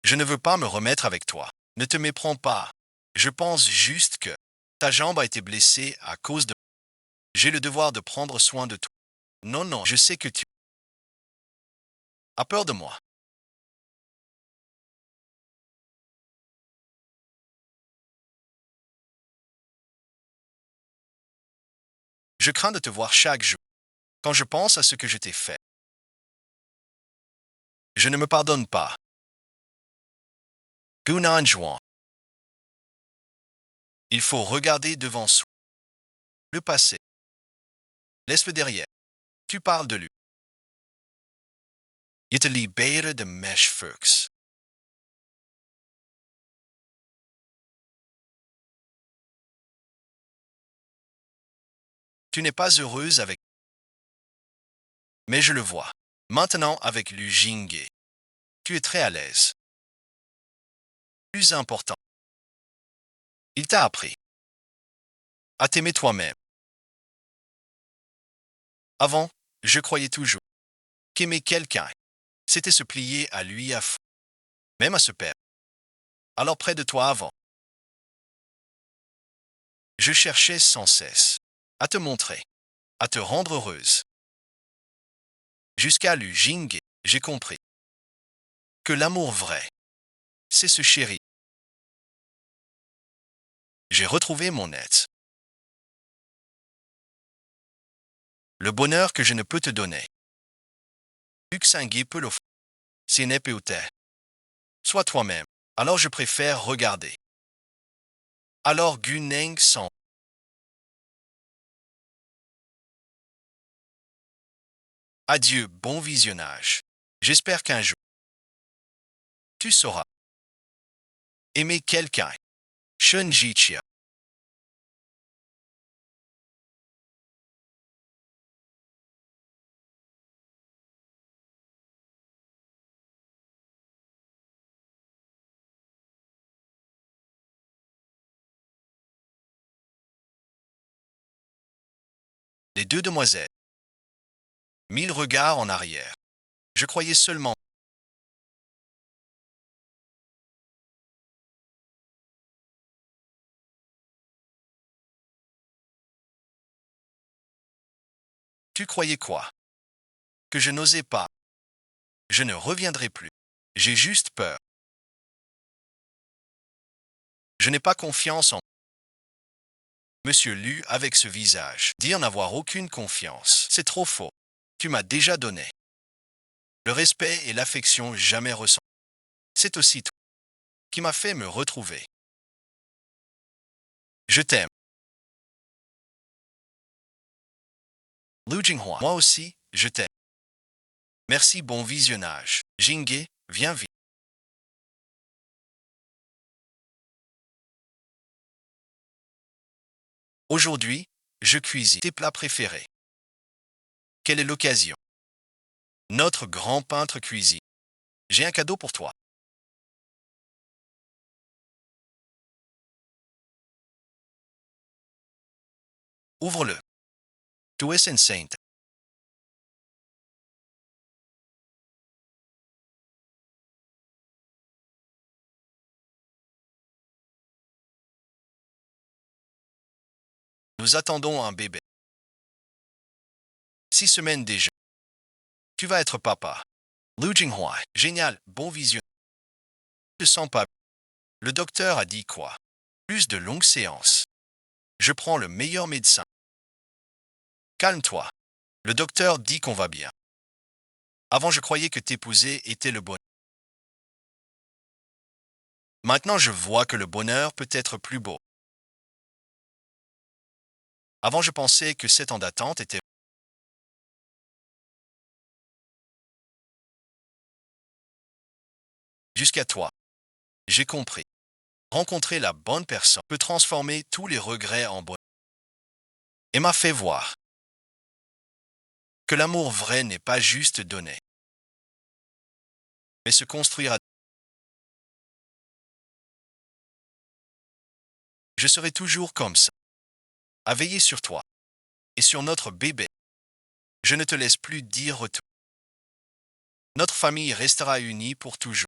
Je ne veux pas me remettre avec toi. Ne te méprends pas. Je pense juste que ta jambe a été blessée à cause de. J'ai le devoir de prendre soin de toi. Non, non, je sais que tu as peur de moi. Je crains de te voir chaque jour. Quand je pense à ce que je t'ai fait, je ne me pardonne pas. Gunan Juan. Il faut regarder devant soi. Le passé. Laisse-le derrière. Tu parles de lui. Je te libère de Mesh Fuchs. Tu n'es pas heureuse avec. Mais je le vois. Maintenant avec Lu Jinghe. Tu es très à l'aise. Plus important. Il t'a appris à t'aimer toi-même. Avant, je croyais toujours qu'aimer quelqu'un, c'était se plier à lui à fond, même à se perdre. Alors près de toi avant, je cherchais sans cesse à te montrer, à te rendre heureuse. Jusqu'à Lu Jinghe, j'ai compris que l'amour vrai, c'est ce chéri. J'ai retrouvé mon être. Le bonheur que je ne peux te donner. Luxingué peut l'offrir. C'est n'est pas sois toi-même. Alors je préfère regarder. Alors Guneng sans. Adieu, bon visionnage. J'espère qu'un jour, tu sauras aimer quelqu'un. Shunjichia. Les deux demoiselles. 1000 regards en arrière. Je croyais seulement. Tu croyais quoi? Que je n'osais pas. Je ne reviendrai plus. J'ai juste peur. Je n'ai pas confiance en. Monsieur Lu avec ce visage. Dit en avoir aucune confiance. C'est trop faux. Tu m'as déjà donné. Le respect et l'affection jamais ressentis. C'est aussi toi qui m'a fait me retrouver. Je t'aime. Lu Jinghua. Moi aussi, je t'aime. Merci, bon visionnage. Jinghe, viens vite. Aujourd'hui, je cuisine tes plats préférés. Quelle est l'occasion? Notre grand peintre cuisine. J'ai un cadeau pour toi. Ouvre-le. Tu es enceinte. Nous attendons un bébé. 6 semaines déjà. Tu vas être papa. Lu Jinghua. Génial, bon vision. Je ne sens pas. Le docteur a dit quoi? Plus de longues séances. Je prends le meilleur médecin. Calme-toi. Le docteur dit qu'on va bien. Avant, je croyais que t'épouser était le bonheur. Maintenant, je vois que le bonheur peut être plus beau. Avant, je pensais que 7 ans d'attente était Jusqu'à toi. J'ai compris. Rencontrer la bonne personne peut transformer tous les regrets en bonheur. Et m'a fait voir que l'amour vrai n'est pas juste donné, mais se construire à... Je serai toujours comme ça, à veiller sur toi et sur notre bébé. Je ne te laisse plus dire retour. Notre famille restera unie pour toujours.